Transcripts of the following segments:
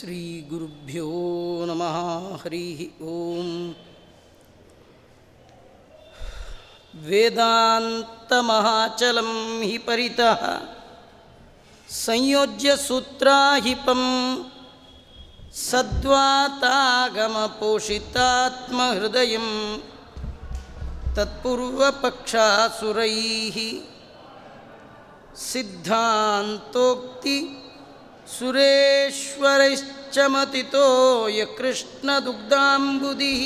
ಶ್ರೀ ಗುರುಭ್ಯೋ ನಮಃ. ಹರಿ ಓಂ. ವೇದಾಂತಮಹಾಚಲಂ ಹಿ ಪರಿತಃ ಸಂಯೋಜ್ಯ ಸೂತ್ರಾಹಿಪಂ ಸದ್ವಾತಾಗಮಪೋಷಿತಾತ್ಮಹೃದಯಂ ತತ್ಪೂರ್ವಪಕ್ಷಾಸುರೈಃ ಸಿದ್ಧಾಂತೋಕ್ತಿ ಸುರೇಶ್ವರೈಶ್ಚಮತಿತೋ ಯಕೃಷ್ಣದುಗ್ಧಾಂಬುಧಿಃ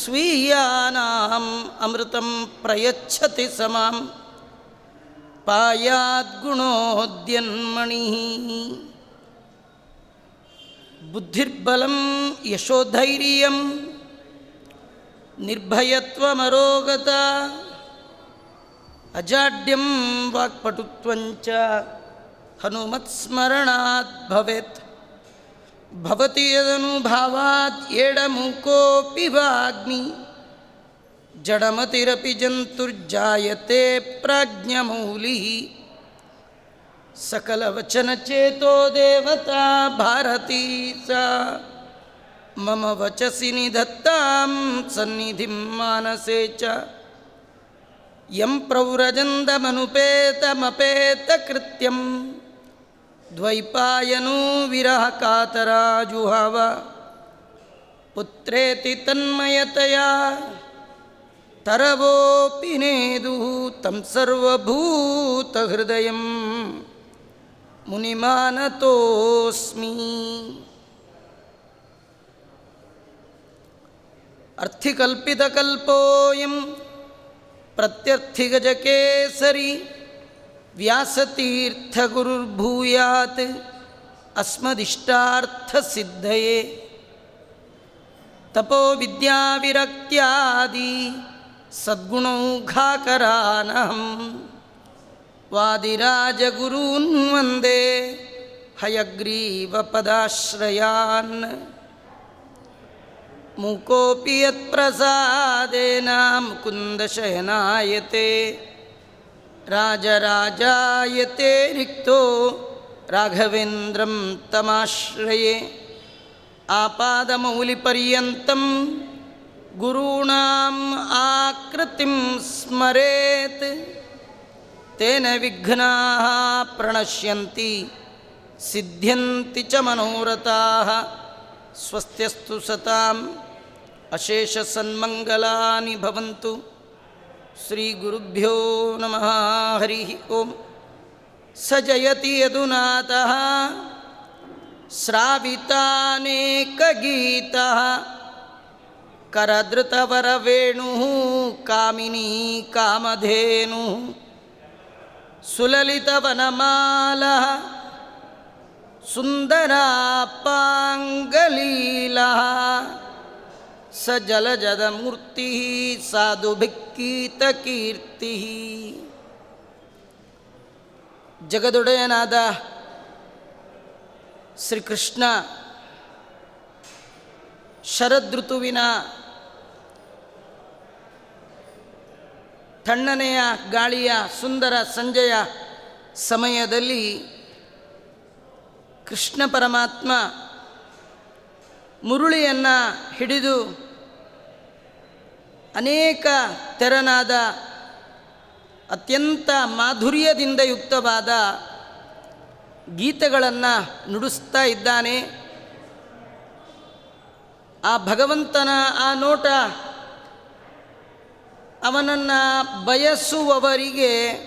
ಸ್ವೀಯಾನಾಂ ಅಮೃತಂ ಪ್ರಯಚ್ಛತಿ ಸಮಾಂ ಪಾಯಾದ್ಗುಣೋದ್ಯನ್ಮಣಿಃ. ಬುದ್ಧಿರ್ಬಲಂ ಯಶೋಧೈರ್ಯಂ ನಿರ್ಭಯತ್ವಮರೋಗತ ಅಜಾಡ್ಯಂ ವಾಕ್ಪಟುತ್ವಂಚ ಹನುಮತ್ಸ್ಮರಣಾತ್ ಭವೇತ್. ಭವತಿ ಯದನುಭಾವಾತ್ ಏಡಮೂಕೋಪಿ ವಾಗ್ಮಿ ಜಡಮತಿರಪಿ ಜಂತುರ್ಜಾಯತೆ ಪ್ರಾಜ್ಞಮೌಲಿಃ. ಸಕಲವಚನಚೇತೋ ದೇವತಾ ಭಾರತೀ ಸಾ ಮಮ ವಚಸಿ ನಿಧತ್ತಾಂ ಸನ್ನಿಧಿಂ ಮಾನಸೇ ಚ. ಯಂ ಪ್ರವ್ರಜಂದಮನುಪೇತಮಪೇತಕೃತ್ಯಂ ದ್ವೈಪಾಯನೋ ವಿರಹ ಕಾತರಾಜುಹಾವ. ಪುತ್ರೇತಿ ತನ್ಮಯತಯಾ ತರವೋಪಿ ನೇದುಃ ತಂ ಸರ್ವಭೂತಹೃದಯಂ ಮುನಿಮಾನತೋಸ್ಮಿ. ಅರ್ಥಿಕಲ್ಪಿತಕಲ್ಪೋಯಂ ಪ್ರತ್ಯರ್ಥಿಗಜಕೇಸರಿ ವ್ಯಾಸತೀರ್ಥಗುರುರ್ಭೂಯಾತ್ ಅಸ್ಮದಿಷ್ಟಾರ್ಥಸಿದ್ಧಯೇ. ತಪೋ ವಿದ್ಯಾವಿರಕ್ತ್ಯಾದಿ ಸದ್ಗುಣೌಘಾಕರಾನಹಂ ವಾದಿರಾಜಗುರೂನ್ ವಂದೇ ಹಯಗ್ರೀವಪದಾಶ್ರಯಾನ್. ಮೂಕೋಪಿ ಯತ್ಪ್ರಸಾದೇನ ಮುಕುಂದಶಯನಾಯತೆ ರಾಜರಾಜಾಯತೆ ರಿಕ್ತೋ ರಾಘವೇಂದ್ರಂ ತಮಾಶ್ರಯೇ. ಆಪಾದಮೌಲಿಪರ್ಯಂತಂ ಗುರುಣಾಂ ಆಕೃತಿಂ ಸ್ಮರೇತ್. ತೇನ ವಿಘ್ನಾಃ ಪ್ರಣಶ್ಯಂತಿ ಸಿದ್ಧ್ಯಂತಿ ಚ ಮನೋರಥಾಃ. ಸ್ವಸ್ತ್ಯಸ್ತು ಸತಾಂ ಅಶೇಷ ಸನ್ಮಂಗಲಾನಿ ಭವಂತು. ಶ್ರೀ ಗುರುಭ್ಯೋ ನಮಃ. ಹರಿ ಓಂ. ಸ ಜಯತಿ ಯದುನಾಥಃ ಶ್ರಾವಿತಾನೇಕಗೀತಃ ಕರಧೃತವರವೇಣುಃ ಕಾಮಿನೀ ಕಾಮಧೇನುಃ ಸುಲಲಿತವನಮಾಲಃ ಸುಂದರಾಪಾಂಗಲೀಲಃ. ಸ ಜಲಜದಮೂರ್ತಿಃ ಸಾಧುಭಿಕ್ಕೀತಕೀರ್ತಿಃ. ಜಗದೊಡೆಯನಾದ ಶ್ರೀಕೃಷ್ಣ ಶರದೃತುವಿನ ತಣ್ಣನೆಯ ಗಾಳಿಯ ಸುಂದರ ಸಂಜೆಯ ಸಮಯದಲ್ಲಿ ಕೃಷ್ಣ ಪರಮಾತ್ಮ ಮುರುಳಿಯನ್ನು ಹಿಡಿದು ಅನೇಕ ತೆರನಾದ ಅತ್ಯಂತ ಮಾಧುರ್ಯದಿಂದ ಯುಕ್ತವಾದ ಗೀತೆಗಳನ್ನು ನುಡಿಸ್ತಾ ಇದ್ದಾನೆ. ಆ ಭಗವಂತನ ಆ ನೋಟ ಅವನನ್ನು ಬಯಸುವವರಿಗೆ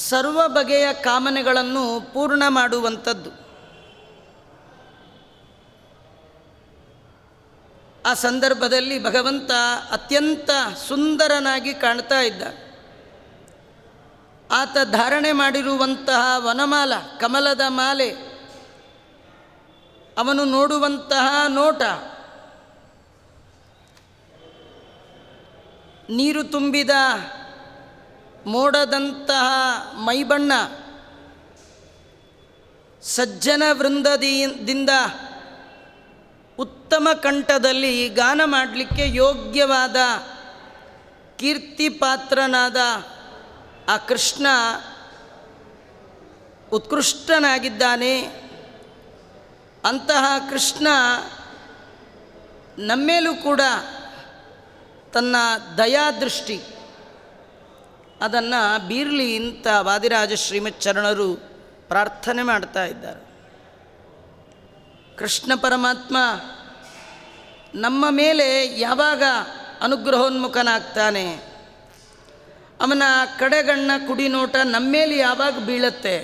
ಸರ್ವ ಬಗೆಯ ಕಾಮನೆಗಳನ್ನು ಪೂರ್ಣ ಮಾಡುವಂಥದ್ದು. ಆ ಸಂದರ್ಭದಲ್ಲಿ ಭಗವಂತ ಅತ್ಯಂತ ಸುಂದರನಾಗಿ ಕಾಣ್ತಾ ಇದ್ದ. ಆತ ಧಾರಣೆ ಮಾಡಿರುವಂತಹ ವನಮಾಲ ಕಮಲದ ಮಾಲೆ, ಅವನು ನೋಡುವಂತಹ ನೋಟ, ನೀರು ತುಂಬಿದ ಮೋಡದಂತಹ ಮೈಬಣ್ಣ, ಸಜ್ಜನ ವೃಂದದಿಂದ ಉತ್ತಮ ಕಂಠದಲ್ಲಿ ಗಾನ ಮಾಡಲಿಕ್ಕೆ ಯೋಗ್ಯವಾದ ಕೀರ್ತಿ ಪಾತ್ರನಾದ ಆ ಕೃಷ್ಣ ಉತ್ಕೃಷ್ಟನಾಗಿದ್ದಾನೆ. ಅಂತಹ ಕೃಷ್ಣ ನಮ್ಮೇಲೂ ಕೂಡ ತನ್ನ ದಯಾದೃಷ್ಟಿ ಅದನ್ನು ಬೀರಲಿ ಅಂತ ವಾದಿರಾಜ ಶ್ರೀಮಚ್ಚರಣರು ಪ್ರಾರ್ಥನೆ ಮಾಡ್ತಾ ಇದ್ದಾರೆ. ಕೃಷ್ಣ ಪರಮಾತ್ಮ ನಮ್ಮ ಮೇಲೆ ಯಾವಾಗ ಅನುಗ್ರಹೋನ್ಮುಖನಾಗ್ತಾನೆ, ಅವನ ಕಡೆಗಣ್ಣ ಕುಡಿನೋಟ ನಮ್ಮ ಮೇಲೆ ಯಾವಾಗ ಬೀಳತ್ತೆ,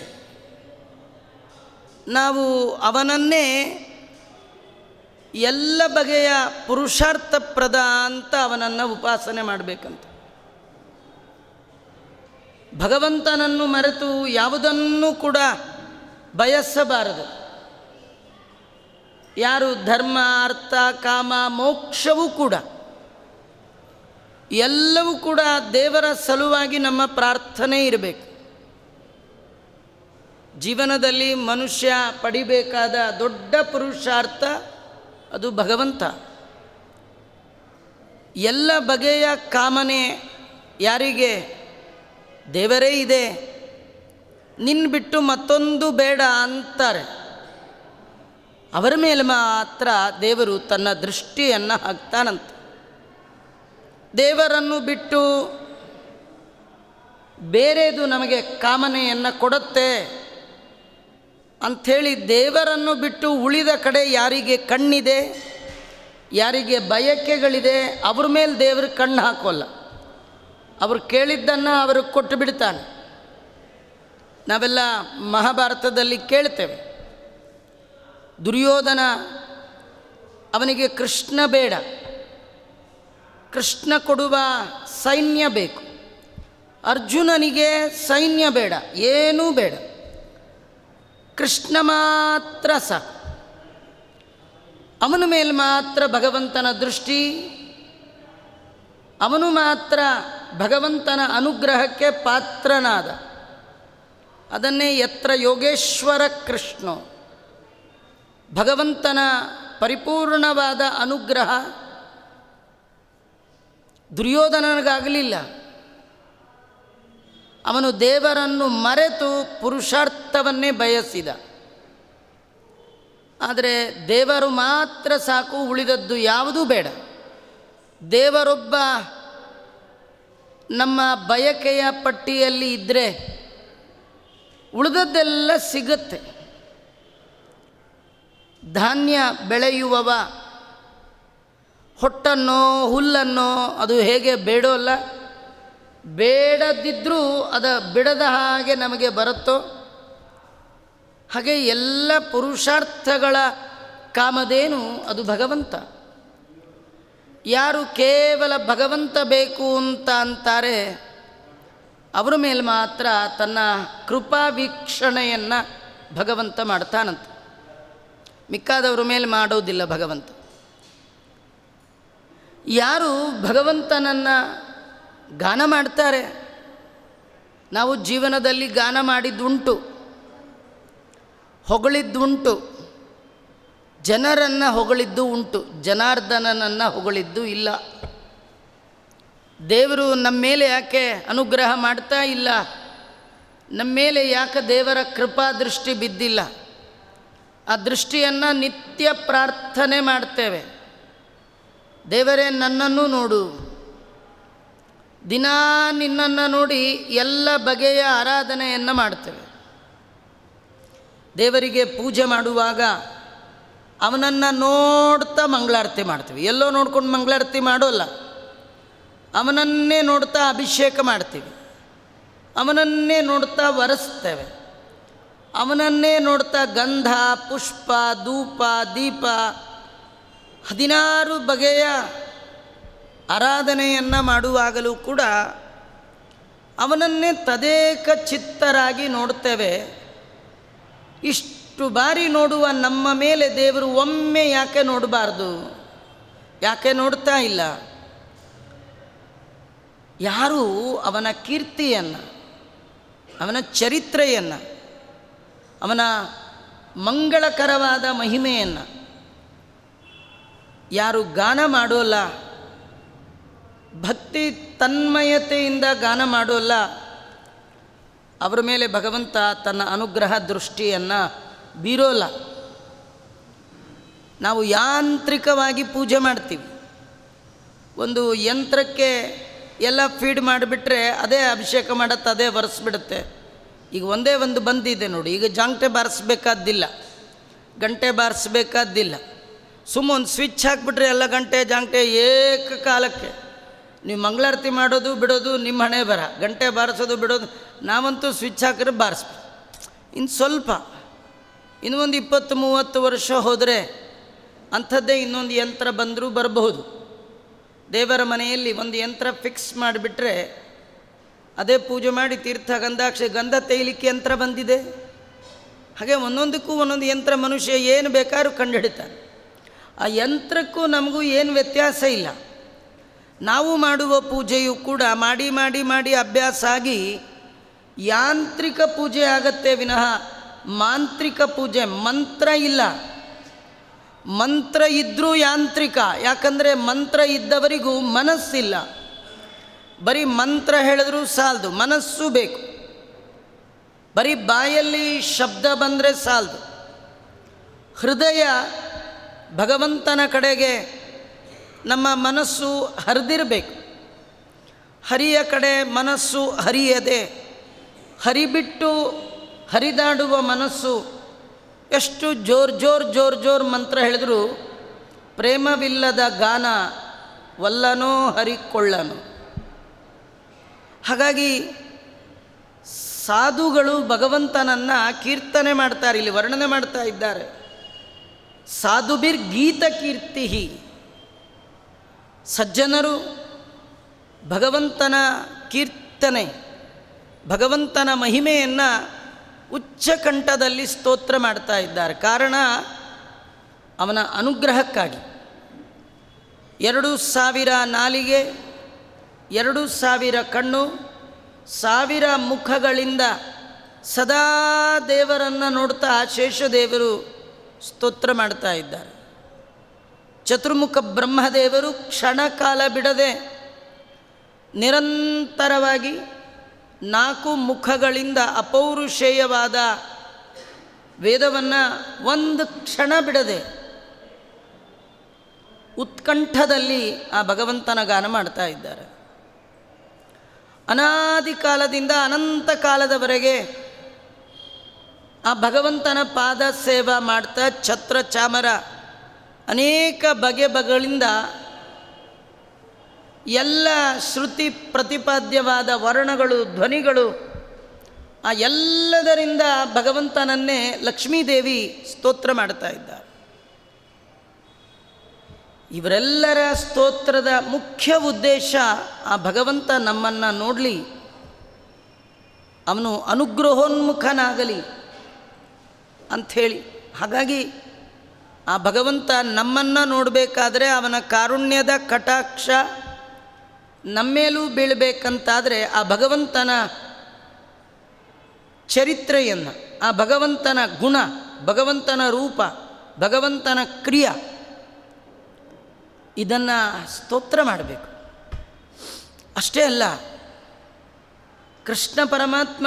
ನಾವು ಅವನನ್ನೇ ಎಲ್ಲ ಬಗೆಯ ಪುರುಷಾರ್ಥಪ್ರದ ಅಂತ ಅವನನ್ನು ಉಪಾಸನೆ ಮಾಡಬೇಕಂತ. ಭಗವಂತನನ್ನು ಮರೆತು ಯಾವುದನ್ನೂ ಕೂಡ ಬಯಸಬಾರದು. ಯಾರು ಧರ್ಮ, ಅರ್ಥ, ಕಾಮ, ಮೋಕ್ಷವೂ ಕೂಡ ಎಲ್ಲವೂ ಕೂಡ ದೇವರ ಸಲುವಾಗಿ ನಮ್ಮ ಪ್ರಾರ್ಥನೆ ಇರಬೇಕು. ಜೀವನದಲ್ಲಿ ಮನುಷ್ಯ ಪಡಿಬೇಕಾದ ದೊಡ್ಡ ಪುರುಷಾರ್ಥ ಅದು ಭಗವಂತ. ಎಲ್ಲ ಬಗೆಯ ಕಾಮನೆ ಯಾರಿಗೆ? ದೇವರೇ ಇದೆ, ನಿನ್ನ ಬಿಟ್ಟು ಮತ್ತೊಂದು ಬೇಡ ಅಂತಾರೆ. ಅವರ ಮೇಲೆ ಮಾತ್ರ ದೇವರು ತನ್ನ ದೃಷ್ಟಿಯನ್ನು ಹಾಕ್ತಾನಂತೆ. ದೇವರನ್ನು ಬಿಟ್ಟು ಬೇರೆದು ನಮಗೆ ಕಾಮನೆಯನ್ನು ಕೊಡುತ್ತೆ ಅಂಥೇಳಿ ದೇವರನ್ನು ಬಿಟ್ಟು ಉಳಿದ ಕಡೆ ಯಾರಿಗೆ ಕಣ್ಣಿದೆ, ಯಾರಿಗೆ ಬಯಕೆಗಳಿದೆ, ಅವ್ರ ಮೇಲೆ ದೇವರು ಕಣ್ಣು ಹಾಕೋಲ್ಲ. ಅವರು ಕೇಳಿದ್ದನ್ನು ಅವ್ರಿಗೆ ಕೊಟ್ಟು ಬಿಡ್ತಾನೆ. ನಾವೆಲ್ಲ ಮಹಾಭಾರತದಲ್ಲಿ ಕೇಳ್ತೇವೆ, ದುರ್ಯೋಧನ ಅವನಿಗೆ ಕೃಷ್ಣ ಬೇಡ, ಕೃಷ್ಣ ಕೊಡುವ ಸೈನ್ಯ ಬೇಕು. ಅರ್ಜುನನಿಗೆ ಸೈನ್ಯ ಬೇಡ, ಏನೂ ಬೇಡ, ಕೃಷ್ಣ ಮಾತ್ರ ಸಾಕು. ಅವನ ಮೇಲೆ ಮಾತ್ರ ಭಗವಂತನ ದೃಷ್ಟಿ, ಅವನು ಮಾತ್ರ ಭಗವಂತನ ಅನುಗ್ರಹಕ್ಕೆ ಪಾತ್ರನಾದ. ಅದನ್ನೇ ಯತ್ರ ಯೋಗೇಶ್ವರ ಕೃಷ್ಣೋ, ಭಗವಂತನ ಪರಿಪೂರ್ಣವಾದ ಅನುಗ್ರಹ ದುರ್ಯೋಧನನಿಗಾಗಲಿಲ್ಲ. ಅವನು ದೇವರನ್ನು ಮರೆತು ಪುರುಷಾರ್ಥವನ್ನೇ ಬಯಸಿದ. ಆದರೆ ದೇವರು ಮಾತ್ರ ಸಾಕು, ಉಳಿದದ್ದು ಯಾವುದೂ ಬೇಡ. ದೇವರೊಬ್ಬ ನಮ್ಮ ಬಯಕೆಯ ಪಟ್ಟಿಯಲ್ಲಿ ಇದ್ದರೆ ಉಳಿದದ್ದೆಲ್ಲ ಸಿಗುತ್ತೆ. ಧಾನ್ಯ ಬೆಳೆಯುವವ ಹೊಟ್ಟನ್ನೋ ಹುಲ್ಲನ್ನೋ ಅದು ಹೇಗೆ ಬೇಡೋಲ್ಲ, ಬೇಡದಿದ್ದರೂ ಅದು ಬಿಡದ ಹಾಗೆ ನಮಗೆ ಬರುತ್ತೋ ಹಾಗೆ ಎಲ್ಲ ಪುರುಷಾರ್ಥಗಳ ಕಾಮಧೇನು ಅದು ಭಗವಂತ. ಯಾರು ಕೇವಲ ಭಗವಂತ ಬೇಕು ಅಂತ ಅಂತಾರೆ ಅವರ ಮೇಲೆ ಮಾತ್ರ ತನ್ನ ಕೃಪಾ ವೀಕ್ಷಣೆಯನ್ನು ಭಗವಂತ ಮಾಡ್ತಾನಂತ. ಮಿಕ್ಕಾದವ್ರ ಮೇಲೆ ಮಾಡೋದಿಲ್ಲ ಭಗವಂತ. ಯಾರು ಭಗವಂತನನ್ನು ಗಾನ ಮಾಡ್ತಾರೆ, ನಾವು ಜೀವನದಲ್ಲಿ ಗಾನ ಮಾಡಿದ್ದುಂಟು, ಹೊಗಳಿದ್ದುಂಟು, ಜನರನ್ನು ಹೊಗಳಿದ್ದು ಉಂಟು, ಜನಾರ್ದನನನ್ನು ಹೊಗಳಿದ್ದು ಇಲ್ಲ. ದೇವರು ನಮ್ಮ ಮೇಲೆ ಯಾಕೆ ಅನುಗ್ರಹ ಮಾಡ್ತಾ ಇಲ್ಲ, ನಮ್ಮ ಮೇಲೆ ಯಾಕೆ ದೇವರ ಕೃಪಾ ದೃಷ್ಟಿ ಬಿದ್ದಿಲ್ಲ, ಆ ದೃಷ್ಟಿಯನ್ನು ನಿತ್ಯ ಪ್ರಾರ್ಥನೆ ಮಾಡ್ತೇವೆ. ದೇವರೇ ನನ್ನನ್ನು ನೋಡು, ದಿನಾ ನಿನ್ನನ್ನು ನೋಡಿ ಎಲ್ಲ ಬಗೆಯ ಆರಾಧನೆಯನ್ನು ಮಾಡ್ತೇವೆ. ದೇವರಿಗೆ ಪೂಜೆ ಮಾಡುವಾಗ ಅವನನ್ನು ನೋಡ್ತಾ ಮಂಗಳಾರತಿ ಮಾಡ್ತೀವಿ. ಎಲ್ಲೋ ನೋಡ್ಕೊಂಡು ಮಂಗಳಾರತಿ ಮಾಡೋಲ್ಲ, ಅವನನ್ನೇ ನೋಡ್ತಾ ಅಭಿಷೇಕ ಮಾಡ್ತೀವಿ, ಅವನನ್ನೇ ನೋಡ್ತಾ ವರೆಸ್ತೇವೆ, ಅವನನ್ನೇ ನೋಡ್ತಾ ಗಂಧ, ಪುಷ್ಪ, ಧೂಪ, ದೀಪ 16 ಬಗೆಯ ಆರಾಧನೆಯನ್ನು ಮಾಡುವಾಗಲೂ ಕೂಡ ಅವನನ್ನೇ ತದೇಕ ಚಿತ್ತರಾಗಿ ನೋಡ್ತೇವೆ. ಇಷ್ಟು ಬಾರಿ ನೋಡುವ ನಮ್ಮ ಮೇಲೆ ದೇವರು ಒಮ್ಮೆ ಯಾಕೆ ನೋಡಬಾರ್ದು, ಯಾಕೆ ನೋಡ್ತಾ ಇಲ್ಲ? ಯಾರು ಅವನ ಕೀರ್ತಿಯನ್ನು, ಅವನ ಚರಿತ್ರೆಯನ್ನು, ಅವನ ಮಂಗಳಕರವಾದ ಮಹಿಮೆಯನ್ನು ಯಾರು ಗಾನ ಮಾಡೋಲ್ಲ, ಭಕ್ತಿ ತನ್ಮಯತೆಯಿಂದ ಗಾನ ಮಾಡೋಲ್ಲ, ಅವರ ಮೇಲೆ ಭಗವಂತ ತನ್ನ ಅನುಗ್ರಹ ದೃಷ್ಟಿಯನ್ನು ಬೀರೋಲ್ಲ. ನಾವು ಯಾಂತ್ರಿಕವಾಗಿ ಪೂಜೆ ಮಾಡ್ತೀವಿ. ಒಂದು ಯಂತ್ರಕ್ಕೆ ಎಲ್ಲ ಫೀಡ್ ಮಾಡಿಬಿಟ್ರೆ ಅದೇ ಅಭಿಷೇಕ ಮಾಡುತ್ತೆ, ಅದೇ ಒರೆಸ್ಬಿಡುತ್ತೆ. ಈಗ ಒಂದೇ ಒಂದು ಬಂದಿದೆ ನೋಡಿ, ಈಗ ಜಾಂಗ್ಟೆ ಬಾರಿಸ್ಬೇಕಾದ್ದಿಲ್ಲ, ಗಂಟೆ ಬಾರಿಸ್ಬೇಕಾದ್ದಿಲ್ಲ. ಒಂದು ಸ್ವಿಚ್ ಹಾಕಿಬಿಟ್ರೆ ಎಲ್ಲ ಗಂಟೆ ಜಾಂಗ್ಟೆ ಏಕಕಾಲಕ್ಕೆ. ನೀವು ಮಂಗಳಾರತಿ ಮಾಡೋದು ಬಿಡೋದು ನಿಮ್ಮ ಹಣೆ ಬರ, ಗಂಟೆ ಬಾರಿಸೋದು ಬಿಡೋದು. ನಾವಂತೂ ಸ್ವಿಚ್ ಹಾಕಿದ್ರೆ ಬಾರಿಸ್ಬೇಕು. ಇನ್ನು ಸ್ವಲ್ಪ ಇನ್ನೊಂದು 20-30 ವರ್ಷ ಹೋದರೆ ಅಂಥದ್ದೇ ಇನ್ನೊಂದು ಯಂತ್ರ ಬಂದರೂ ಬರಬಹುದು. ದೇವರ ಮನೆಯಲ್ಲಿ ಒಂದು ಯಂತ್ರ ಫಿಕ್ಸ್ ಮಾಡಿಬಿಟ್ರೆ ಅದೇ ಪೂಜೆ ಮಾಡಿ ತೀರ್ಥ ಗಂಧ ತೇಯಲಿಕ್ಕೆ ಯಂತ್ರ ಬಂದಿದೆ. ಹಾಗೆ ಒಂದೊಂದಕ್ಕೂ ಒಂದೊಂದು ಯಂತ್ರ ಮನುಷ್ಯ ಏನು ಬೇಕಾದ್ರೂ ಕಂಡುಹಿಡಿತಾನೆ. ಆ ಯಂತ್ರಕ್ಕೂ ನಮಗೂ ಏನು ವ್ಯತ್ಯಾಸ ಇಲ್ಲ. ನಾವು ಮಾಡುವ ಪೂಜೆಯು ಕೂಡ ಮಾಡಿ ಮಾಡಿ ಮಾಡಿ ಅಭ್ಯಾಸ ಆಗಿ ಯಾಂತ್ರಿಕ ಪೂಜೆ ಆಗತ್ತೆ ವಿನಃ ಮಾಂತ್ರಿಕ ಪೂಜೆ. ಮಂತ್ರ ಇಲ್ಲ, ಮಂತ್ರ ಇದ್ದರೂ ಯಾಂತ್ರಿಕ. ಯಾಕಂದರೆ ಮಂತ್ರ ಇದ್ದವರಿಗೂ ಮನಸ್ಸಿಲ್ಲ. ಬರೀ ಮಂತ್ರ ಹೇಳಿದ್ರೂ ಸಾಲದು, ಮನಸ್ಸು ಬೇಕು. ಬರೀ ಬಾಯಲ್ಲಿ ಶಬ್ದ ಬಂದರೆ ಸಾಲದು. ಹೃದಯ ಭಗವಂತನ ಕಡೆಗೆ ನಮ್ಮ ಮನಸ್ಸು ಹರಿದಿರಬೇಕು. ಹರಿಯ ಕಡೆ ಮನಸ್ಸು ಹರಿಯದೆ ಹರಿಬಿಟ್ಟು ಹರಿದಾಡುವ ಮನಸ್ಸು ಎಷ್ಟು ಜೋರ್ ಮಂತ್ರ ಹೇಳಿದ್ರು ಪ್ರೇಮವಿಲ್ಲದ ಗಾನ ವಲ್ಲನೋ ಹರಿಕೊಳ್ಳನು. ಹಾಗಾಗಿ ಸಾಧುಗಳು ಭಗವಂತನನ್ನು ಕೀರ್ತನೆ ಮಾಡ್ತಾರೆ. ಇಲ್ಲಿ ವರ್ಣನೆ ಮಾಡ್ತಾ ಇದ್ದಾರೆ, ಸಾಧುಬಿರ್ ಗೀತ ಕೀರ್ತಿ. ಸಜ್ಜನರು ಭಗವಂತನ ಕೀರ್ತನೆ, ಭಗವಂತನ ಮಹಿಮೆಯನ್ನು ಉಚ್ಚಕಂಠದಲ್ಲಿ ಸ್ತೋತ್ರ ಮಾಡ್ತಾ ಇದ್ದಾರೆ. ಕಾರಣ ಅವನ ಅನುಗ್ರಹಕ್ಕಾಗಿ. 2000 ನಾಲಿಗೆ, 2000 ಕಣ್ಣು, 1000 ಮುಖಗಳಿಂದ ಸದಾ ದೇವರನ್ನು ನೋಡ್ತಾ ಶೇಷದೇವರು ಸ್ತೋತ್ರ ಮಾಡ್ತಾ ಇದ್ದಾರೆ. ಚತುರ್ಮುಖ ಬ್ರಹ್ಮದೇವರು ಕ್ಷಣ ಕಾಲ ಬಿಡದೆ ನಿರಂತರವಾಗಿ 4 ಮುಖಗಳಿಂದ ಅಪೌರುಷೇಯವಾದ ವೇದವನ್ನು ಒಂದು ಕ್ಷಣ ಬಿಡದೆ ಉತ್ಕಂಠದಲ್ಲಿ ಆ ಭಗವಂತನ ಗಾನ ಮಾಡ್ತಾ ಇದ್ದಾರೆ. ಅನಾದಿ ಕಾಲದಿಂದ ಅನಂತ ಕಾಲದವರೆಗೆ ಆ ಭಗವಂತನ ಪಾದ ಸೇವಾ ಮಾಡ್ತಾ ಛತ್ರ ಚಾಮರ ಅನೇಕ ಬಗೆಗಳಿಂದ ಎಲ್ಲ ಶ್ರುತಿ ಪ್ರತಿಪಾದ್ಯವಾದ ವರ್ಣಗಳು, ಧ್ವನಿಗಳು, ಆ ಎಲ್ಲದರಿಂದ ಭಗವಂತನನ್ನೇ ಲಕ್ಷ್ಮೀದೇವಿ ಸ್ತೋತ್ರ ಮಾಡ್ತಾ ಇದ್ದಾರೆ. ಇವರೆಲ್ಲರ ಸ್ತೋತ್ರದ ಮುಖ್ಯ ಉದ್ದೇಶ ಆ ಭಗವಂತ ನಮ್ಮನ್ನು ನೋಡಲಿ, ಅವನು ಅನುಗ್ರಹೋನ್ಮುಖನಾಗಲಿ ಅಂಥೇಳಿ. ಹಾಗಾಗಿ ಆ ಭಗವಂತ ನಮ್ಮನ್ನು ನೋಡಬೇಕಾದ್ರೆ ಅವನ ಕಾರುಣ್ಯದ ಕಟಾಕ್ಷ ನಮ್ಮೇಲೂ ಬೀಳಬೇಕಂತಾದರೆ ಆ ಭಗವಂತನ ಚರಿತ್ರೆಯನ್ನು, ಆ ಭಗವಂತನ ಗುಣ, ಭಗವಂತನ ರೂಪ, ಭಗವಂತನ ಕ್ರಿಯೆ ಇದನ್ನು ಸ್ತೋತ್ರ ಮಾಡಬೇಕು. ಅಷ್ಟೇ ಅಲ್ಲ, ಕೃಷ್ಣ ಪರಮಾತ್ಮ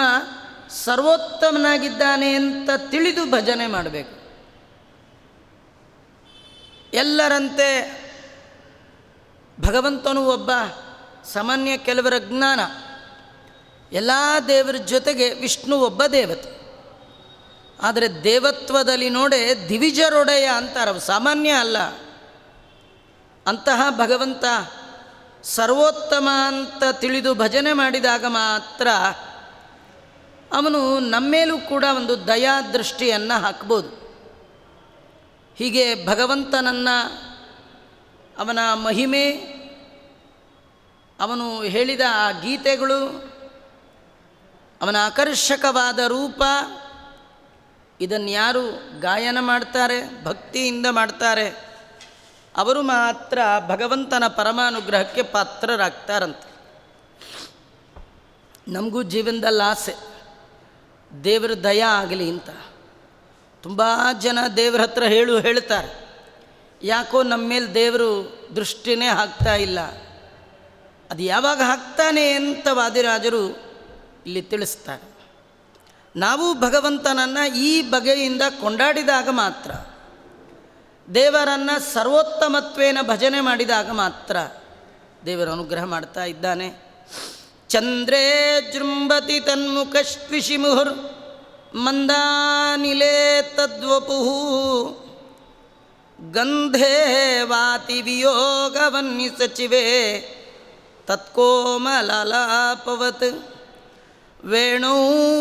ಸರ್ವೋತ್ತಮನಾಗಿದ್ದಾನೆ ಅಂತ ತಿಳಿದು ಭಜನೆ ಮಾಡಬೇಕು. ಎಲ್ಲರಂತೆ ಭಗವಂತನು ಒಬ್ಬ. ಸಾಮಾನ್ಯ ಕೆಲವರ ಜ್ಞಾನ ಎಲ್ಲ ದೇವರ ಜೊತೆಗೆ ವಿಷ್ಣು ಒಬ್ಬ ದೇವತೆ. ಆದರೆ ದೇವತ್ವದಲ್ಲಿ ನೋಡೆ ದಿವಿಜರೊಡೆಯ ಅಂತಾರೆ, ಸಾಮಾನ್ಯ ಅಲ್ಲ. ಅಂತಹ ಭಗವಂತ ಸರ್ವೋತ್ತಮ ಅಂತ ತಿಳಿದು ಭಜನೆ ಮಾಡಿದಾಗ ಮಾತ್ರ ಅವನು ನಮ್ಮೇಲೂ ಕೂಡ ಒಂದು ದಯಾ ದೃಷ್ಟಿಯನ್ನು ಹಾಕ್ಬೋದು. ಹೀಗೆ ಭಗವಂತನನ್ನು, ಅವನ ಮಹಿಮೆ, ಅವನು ಹೇಳಿದ ಆ ಗೀತೆಗಳು, ಅವನ ಆಕರ್ಷಕವಾದ ರೂಪ, ಇದನ್ನು ಯಾರು ಗಾಯನ ಮಾಡ್ತಾರೆ, ಭಕ್ತಿಯಿಂದ ಮಾಡ್ತಾರೆ, ಅವರು ಮಾತ್ರ ಭಗವಂತನ ಪರಮಾನುಗ್ರಹಕ್ಕೆ ಪಾತ್ರರಾಗ್ತಾರಂತೆ. ನಮಗೂ ಜೀವನದಲ್ಲಿ ಆಸೆ ದೇವರ ದಯ ಆಗಲಿ ಅಂತ. ತುಂಬ ಜನ ದೇವ್ರ ಹತ್ರ ಹೇಳ್ತಾರೆ, ಯಾಕೋ ನಮ್ಮ ಮೇಲೆ ದೇವರು ದೃಷ್ಟಿನೇ ಹಾಕ್ತಾ ಇಲ್ಲ. ಅದು ಯಾವಾಗ ಹಾಕ್ತಾನೆ ಅಂತ ವಾದಿರಾಜರು ಇಲ್ಲಿ ತಿಳಿಸ್ತಾರೆ. ನಾವು ಭಗವಂತನನ್ನು ಈ ಬಗೆಯಿಂದ ಕೊಂಡಾಡಿದಾಗ ಮಾತ್ರ ದೇವರನ್ನು ಸರ್ವೋತ್ತಮತ್ವೇನ ಭಜನೆ ಮಾಡಿದಾಗ ಮಾತ್ರ ದೇವರ ಅನುಗ್ರಹ ಮಾಡ್ತಾ ಇದ್ದಾನೆ. ಚಂದ್ರೇ ಜೃಂಭತಿ ತನ್ಮುಖಶ್ವಿಷಿ ಮುಹುರ್ ಮಂದಾನಿಲೇ ತದ್ವಪುಃ ಗಂಧೇ ವಾತಿ ವಿಯೋಗವನ್ನಿ ಸಚಿವೆ ತತ್ಕೋಮಲಲಾಪವತ್ ವೇಣು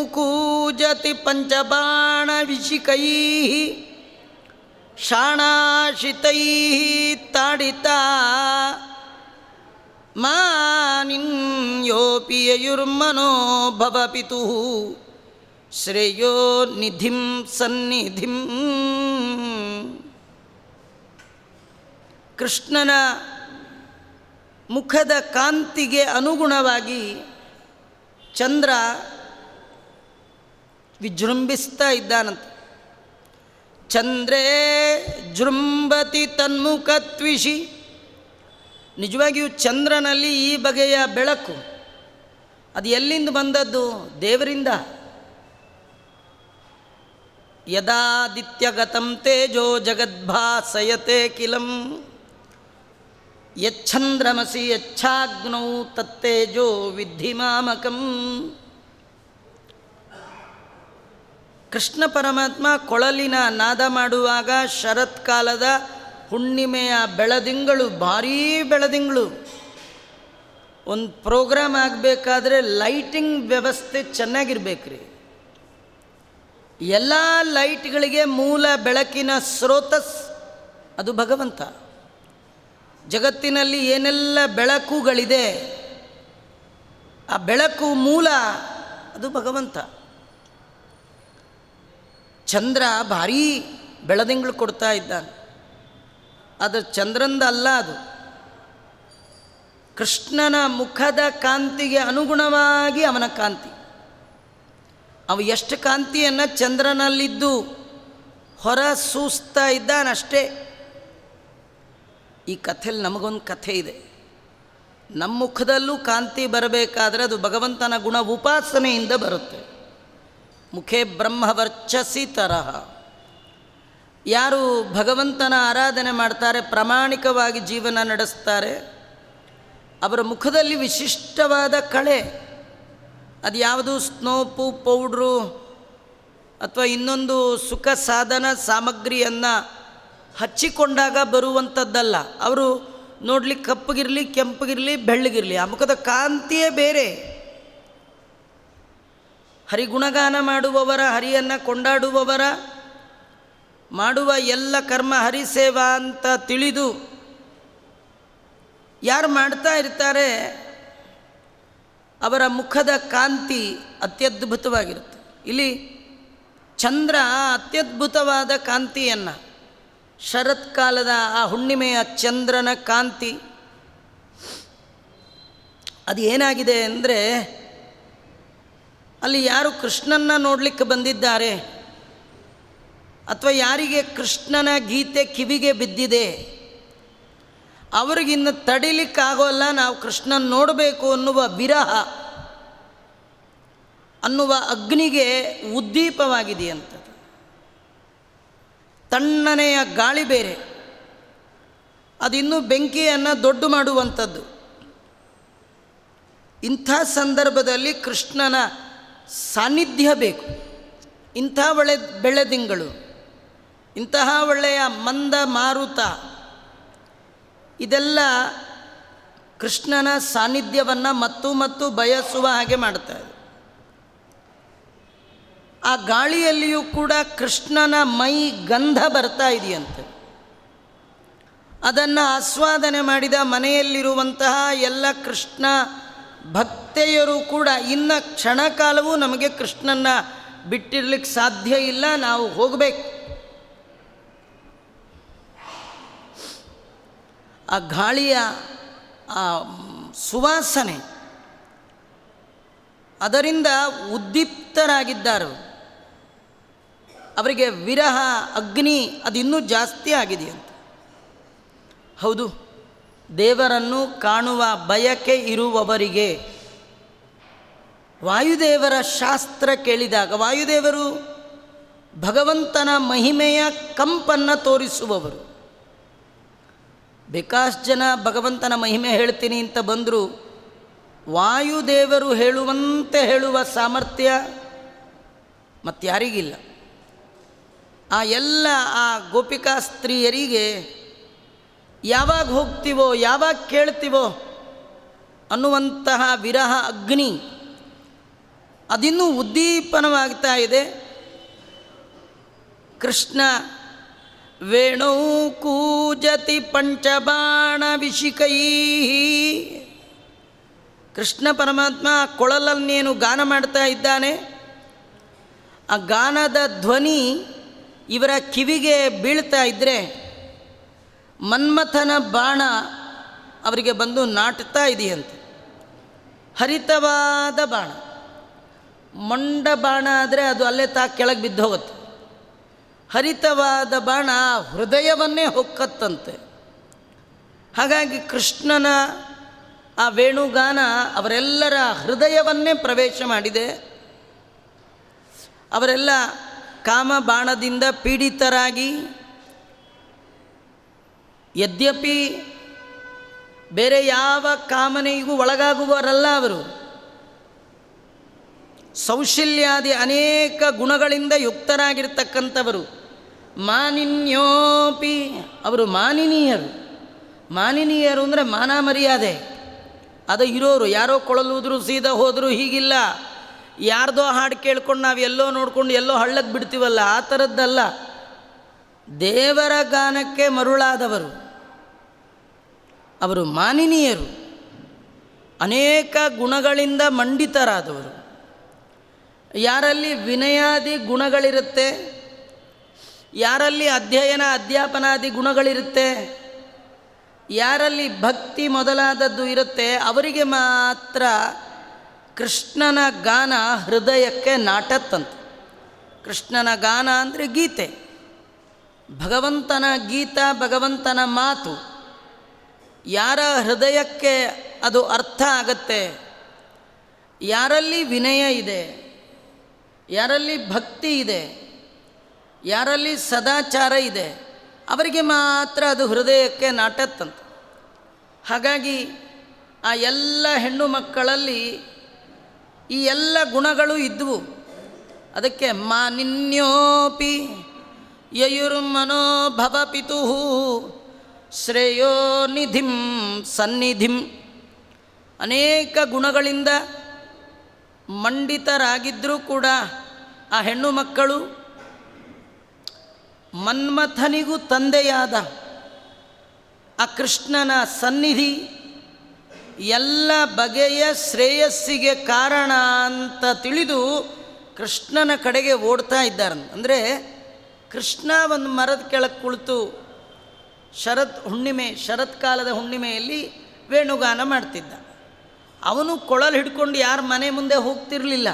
ಕೂಜತಿ ಪಂಚಬಾಣ ವಿಶಿಕೈಃ ಶಾಣಾಶಿತೈಃ ತಾಡಿತಾ ಮಾನಿನ್ಯೋಪಿ ಯಯುರ್ಮನೋ ಭವಪಿತುಃ ಶ್ರೇಯೋ ನಿಧಿಂ ಸನ್ನಿಧಿಂ. ಕೃಷ್ಣನ ಮುಖದ ಕಾಂತಿಗೆ ಅನುಗುಣವಾಗಿ ಚಂದ್ರ ವಿಜೃಂಭಿಸ್ತಾ ಇದ್ದಾನಂತೆ. ಚಂದ್ರೇ ಜೃಂಭತಿ ತನ್ಮುಖತ್ವಿಷಿ. ನಿಜವಾಗಿಯೂ ಚಂದ್ರನಲ್ಲಿ ಈ ಬಗೆಯ ಬೆಳಕು ಅದು ಎಲ್ಲಿಂದ ಬಂದದ್ದು? ದೇವರಿಂದ. ಯದಾದಿತ್ಯಗತಂ ತೇಜೋ ಜಗದ್ಭಾಸಯತೆ ಕಿಲಂ ಯಚ್ಛಂದ್ರಮಸಿ ಯಚ್ಛಾಗ್ನೌ ತತ್ತೇಜೋ ವಿದ್ಧಿ ಮಾಮಕಂ. ಕೃಷ್ಣ ಪರಮಾತ್ಮ ಕೊಳಲಿನ ನಾದ ಮಾಡುವಾಗ ಶರತ್ಕಾಲದ ಹುಣ್ಣಿಮೆಯ ಬೆಳದಿಂಗಳು, ಭಾರೀ ಬೆಳದಿಂಗಳು. ಒಂದು ಪ್ರೋಗ್ರಾಮ್ ಆಗಬೇಕಾದ್ರೆ ಲೈಟಿಂಗ್ ವ್ಯವಸ್ಥೆ ಚೆನ್ನಾಗಿರ್ಬೇಕ್ರಿ. ಎಲ್ಲ ಲೈಟ್ಗಳಿಗೆ ಮೂಲ ಬೆಳಕಿನ ಸ್ರೋತಸ್ ಅದು ಭಗವಂತ. ಜಗತ್ತಿನಲ್ಲಿ ಏನೆಲ್ಲ ಬೆಳಕುಗಳಿದೆ ಆ ಬೆಳಕು ಮೂಲ ಅದು ಭಗವಂತ. ಚಂದ್ರ ಭಾರೀ ಬೆಳದಿಂಗಳು ಕೊಡ್ತಾ ಇದ್ದಾನೆ. ಆದರೆ ಚಂದ್ರಂದ ಅಲ್ಲ ಅದು, ಕೃಷ್ಣನ ಮುಖದ ಕಾಂತಿಗೆ ಅನುಗುಣವಾಗಿ ಅವನ ಕಾಂತಿ. ಅವ ಎಷ್ಟು ಕಾಂತಿಯನ್ನು ಚಂದ್ರನಲ್ಲಿದ್ದು ಹೊರ ಸೂಸ್ತಾ ಇದ್ದಾನಷ್ಟೇ. ಈ ಕಥೆಯಲ್ಲಿ ನಮಗೊಂದು ಕಥೆ ಇದೆ. ನಮ್ಮ ಮುಖದಲ್ಲೂ ಕಾಂತಿ ಬರಬೇಕಾದ್ರೆ ಅದು ಭಗವಂತನ ಗುಣ ಉಪಾಸನೆಯಿಂದ ಬರುತ್ತೆ. ಮುಖೇ ಬ್ರಹ್ಮವರ್ಚಸಿ ತರಹ. ಯಾರು ಭಗವಂತನ ಆರಾಧನೆ ಮಾಡ್ತಾರೆ, ಪ್ರಾಮಾಣಿಕವಾಗಿ ಜೀವನ ನಡೆಸ್ತಾರೆ, ಅವರ ಮುಖದಲ್ಲಿ ವಿಶಿಷ್ಟವಾದ ಕಳೆ, ಅದು ಯಾವುದು ಸ್ನೋಪು ಪೌಡ್ರು ಅಥವಾ ಇನ್ನೊಂದು ಸುಖ ಸಾಧನ ಸಾಮಗ್ರಿಯನ್ನು ಹಚ್ಚಿಕೊಂಡಾಗ ಬರುವಂಥದ್ದಲ್ಲ. ಅವರು ನೋಡ್ಲಿಕ್ಕೆ ಕಪ್ಪಗಿರಲಿ, ಕೆಂಪಗಿರಲಿ, ಬೆಳ್ಳಗಿರಲಿ, ಆ ಮುಖದ ಕಾಂತಿಯೇ ಬೇರೆ. ಹರಿಗುಣಗಾನ ಮಾಡುವವರ, ಹರಿಯನ್ನು ಕೊಂಡಾಡುವವರ ಮಾಡುವ ಎಲ್ಲ ಕರ್ಮ ಹರಿಸೇವಾ ಅಂತ ತಿಳಿದು ಯಾರು ಮಾಡ್ತಾ ಇರ್ತಾರೆ ಅವರ ಮುಖದ ಕಾಂತಿ ಅತ್ಯದ್ಭುತವಾಗಿರುತ್ತೆ. ಇಲ್ಲಿ ಚಂದ್ರ ಅತ್ಯದ್ಭುತವಾದ ಕಾಂತಿಯನ್ನು, ಶರತ್ಕಾಲದ ಆ ಹುಣ್ಣಿಮೆಯ ಚಂದ್ರನ ಕಾಂತಿ ಅದು ಏನಾಗಿದೆ ಅಂದರೆ, ಅಲ್ಲಿ ಯಾರು ಕೃಷ್ಣನ್ನ ನೋಡಲಿಕ್ಕೆ ಬಂದಿದ್ದಾರೆ ಅಥವಾ ಯಾರಿಗೆ ಕೃಷ್ಣನ ಗೀತೆ ಕಿವಿಗೆ ಬಿದ್ದಿದೆ ಅವ್ರಿಗಿನ್ನು ತಡಿಲಿಕ್ಕಾಗೋಲ್ಲ, ನಾವು ಕೃಷ್ಣನ ನೋಡಬೇಕು ಅನ್ನುವ ವಿರಹ ಅನ್ನುವ ಅಗ್ನಿಗೆ ಉದ್ದೀಪವಾಗಿದೆಯಂಥದ್ದು. ತಣ್ಣನೆಯ ಗಾಳಿ ಬೇರೆ, ಅದಿನ್ನೂ ಬೆಂಕಿಯನ್ನು ದೊಡ್ಡ ಮಾಡುವಂಥದ್ದು. ಇಂಥ ಸಂದರ್ಭದಲ್ಲಿ ಕೃಷ್ಣನ ಸಾನ್ನಿಧ್ಯ ಬೇಕು. ಇಂಥ ಬೆಳೆದಿಂಗಳು, ಇಂತಹ ಒಳ್ಳೆಯ ಮಂದ ಮಾರುತ, ಇದೆಲ್ಲ ಕೃಷ್ಣನ ಸಾನ್ನಿಧ್ಯವನ್ನು ಮತ್ತು ಬಯಸುವ ಹಾಗೆ ಮಾಡ್ತಾರೆ. ಆ ಗಾಳಿಯಲ್ಲಿಯೂ ಕೂಡ ಕೃಷ್ಣನ ಮೈ ಗಂಧ ಬರ್ತಾ ಇದೆಯಂತೆ. ಅದನ್ನು ಆಸ್ವಾದನೆ ಮಾಡಿದ ಮನೆಯಲ್ಲಿರುವಂತಹ ಎಲ್ಲ ಕೃಷ್ಣ ಭಕ್ತೆಯರು ಕೂಡ ಇನ್ನು ಕ್ಷಣಕಾಲವೂ ನಮಗೆ ಕೃಷ್ಣನ ಬಿಟ್ಟಿರ್ಲಿಕ್ಕೆ ಸಾಧ್ಯ ಇಲ್ಲ, ನಾವು ಹೋಗಬೇಕು. ಆ ಗಾಳಿಯ ಆ ಸುವಾಸನೆ ಅದರಿಂದ ಉದ್ದೀಪ್ತರಾಗಿದ್ದಾರೆ. ಅವರಿಗೆ ವಿರಹ ಅಗ್ನಿ ಅದು ಇನ್ನೂ ಜಾಸ್ತಿ ಆಗಿದೆಯಂತೆ. ಹೌದು, ದೇವರನ್ನು ಕಾಣುವ ಬಯಕೆ ಇರುವವರಿಗೆ ವಾಯುದೇವರ ಶಾಸ್ತ್ರ ಕೇಳಿದಾಗ, ವಾಯುದೇವರು ಭಗವಂತನ ಮಹಿಮೆಯ ಕಂಪನ್ನು ತೋರಿಸುವವರು. ಬೇಕಾಷ್ಟು ಜನ ಭಗವಂತನ ಮಹಿಮೆ ಹೇಳ್ತೀನಿ ಅಂತ ಬಂದರು, ವಾಯುದೇವರು ಹೇಳುವಂತೆ ಹೇಳುವ ಸಾಮರ್ಥ್ಯ ಮತ್ತಾರಿಗಿಲ್ಲ. ಆ ಗೋಪಿಕಾ ಸ್ತ್ರೀಯರಿಗೆ ಯಾವಾಗ ಹೋಗ್ತೀವೋ ಯಾವಾಗ ಕೇಳ್ತೀವೋ ಅನ್ನುವಂತಹ ವಿರಹ ಅಗ್ನಿ ಅದಿನ್ನೂ ಉದ್ದೀಪನವಾಗ್ತಾ ಇದೆ. ಕೃಷ್ಣ ವೇಣು ಕೂಜತಿ ಪಂಚಬಾಣ ವಿಶಿಕೈ. ಕೃಷ್ಣ ಪರಮಾತ್ಮ ಕೊಳಲನ್ನೇನು ಗಾನ ಮಾಡ್ತಾ ಇದ್ದಾನೆ, ಆ ಗಾನದ ಧ್ವನಿ ಇವರ ಕಿವಿಗೆ ಬೀಳ್ತಾ ಇದ್ದರೆ ಮನ್ಮಥನ ಬಾಣ ಅವರಿಗೆ ಬಂದು ನಾಟ್ತಾ ಇದೆಯಂತೆ. ಹರಿತವಾದ ಬಾಣ, ಮೊಂಡ ಬಾಣ ಆದರೆ ಅದು ಅಲ್ಲೇ ಕೆಳಗೆ ಬಿದ್ದು ಹೋಗುತ್ತೆ. ಹರಿತವಾದ ಬಾಣ ಹೃದಯವನ್ನೇ ಹೊಕ್ಕತ್ತಂತೆ. ಹಾಗಾಗಿ ಕೃಷ್ಣನ ಆ ವೇಣುಗಾನ ಅವರೆಲ್ಲರ ಹೃದಯವನ್ನೇ ಪ್ರವೇಶ ಮಾಡಿದೆ. ಅವರೆಲ್ಲ ಕಾಮ ಬಾಣದಿಂದ ಪೀಡಿತರಾಗಿ, ಯದ್ಯಪಿ ಬೇರೆ ಯಾವ ಕಾಮನೆಗೂ ಒಳಗಾಗುವವರಲ್ಲ ಅವರು, ಸೌಶಲ್ಯಾದಿ ಅನೇಕ ಗುಣಗಳಿಂದ ಯುಕ್ತರಾಗಿರ್ತಕ್ಕಂಥವರು. ಮಾನಿನ್ಯೋಪಿ, ಅವರು ಮಾನಿನೀಯರು. ಮಾನಿನೀಯರು ಅಂದರೆ ಮಾನ ಮರ್ಯಾದೆ ಅದು ಇರೋರು. ಯಾರೋ ಕೊಳಲುದ್ರು ಸೀದಾ ಹೋದರು ಹೀಗಿಲ್ಲ. ಯಾರ್ದೋ ಹಾಡು ಕೇಳ್ಕೊಂಡು ನಾವು ಎಲ್ಲೋ ನೋಡ್ಕೊಂಡು ಎಲ್ಲೋ ಹಳ್ಳಕ್ಕೆ ಬಿಡ್ತೀವಲ್ಲ, ಆ ಥರದ್ದಲ್ಲ. ದೇವರ ಗಾನಕ್ಕೆ ಮರುಳಾದವರು ಅವರು ಮಾನಿನೀಯರು, ಅನೇಕ ಗುಣಗಳಿಂದ ಮಂಡಿತರಾದವರು. ಯಾರಲ್ಲಿ ವಿನಯಾದಿ ಗುಣಗಳಿರುತ್ತೆ, ಯಾರಲ್ಲಿ ಅಧ್ಯಯನ ಅಧ್ಯಾಪನಾದಿ ಗುಣಗಳಿರುತ್ತೆ, ಯಾರಲ್ಲಿ ಭಕ್ತಿ ಮೊದಲಾದದ್ದು ಇರುತ್ತೆ, ಅವರಿಗೆ ಮಾತ್ರ ಕೃಷ್ಣನ ಗಾನ ಹೃದಯಕ್ಕೆ ನಾಟತ್ತಂತೆ. ಕೃಷ್ಣನ ಗಾನ ಅಂದರೆ ಗೀತೆ, ಭಗವಂತನ ಗೀತ, ಭಗವಂತನ ಮಾತು ಯಾರ ಹೃದಯಕ್ಕೆ ಅದು ಅರ್ಥ ಆಗತ್ತೆ, ಯಾರಲ್ಲಿ ವಿನಯ ಇದೆ, ಯಾರಲ್ಲಿ ಭಕ್ತಿ ಇದೆ, ಯಾರಲ್ಲಿ ಸದಾಚಾರ ಇದೆ, ಅವರಿಗೆ ಮಾತ್ರ ಅದು ಹೃದಯಕ್ಕೆ ನಾಟತ್ತಂತೆ. ಹಾಗಾಗಿ ಆ ಎಲ್ಲ ಹೆಣ್ಣು ಮಕ್ಕಳಲ್ಲಿ ಈ ಎಲ್ಲ ಗುಣಗಳು ಇದ್ವು. ಅದಕ್ಕೆ ಮಾನಿನ್ಯೋಪಿ ಯಯುರ್ಮನೋಭವ ಪಿತುಃ ಶ್ರೇಯೋ ನಿಧಿಂ ಸನ್ನಿಧಿಂ. ಅನೇಕ ಗುಣಗಳಿಂದ ಮಂಡಿತರಾಗಿದ್ದರೂ ಕೂಡ ಆ ಹೆಣ್ಣು ಮಕ್ಕಳು ಮನ್ಮಥನಿಗೂ ತಂದೆಯಾದ ಆ ಕೃಷ್ಣನ ಸನ್ನಿಧಿ ಎಲ್ಲ ಬಗೆಯ ಶ್ರೇಯಸ್ಸಿಗೆ ಕಾರಣ ಅಂತ ತಿಳಿದು ಕೃಷ್ಣನ ಕಡೆಗೆ ಓಡ್ತಾ ಇದ್ದಾರೆ. ಅಂದರೆ ಕೃಷ್ಣ ಒಂದು ಮರದ ಕೆಳಗೆ ಕುಳಿತು ಶರತ್ಕಾಲದ ಹುಣ್ಣಿಮೆಯಲ್ಲಿ ವೇಣುಗಾನ ಮಾಡ್ತಿದ್ದ. ಅವನು ಕೊಳಲು ಹಿಡ್ಕೊಂಡು ಯಾರ ಮನೆ ಮುಂದೆ ಹೋಗ್ತಿರಲಿಲ್ಲ,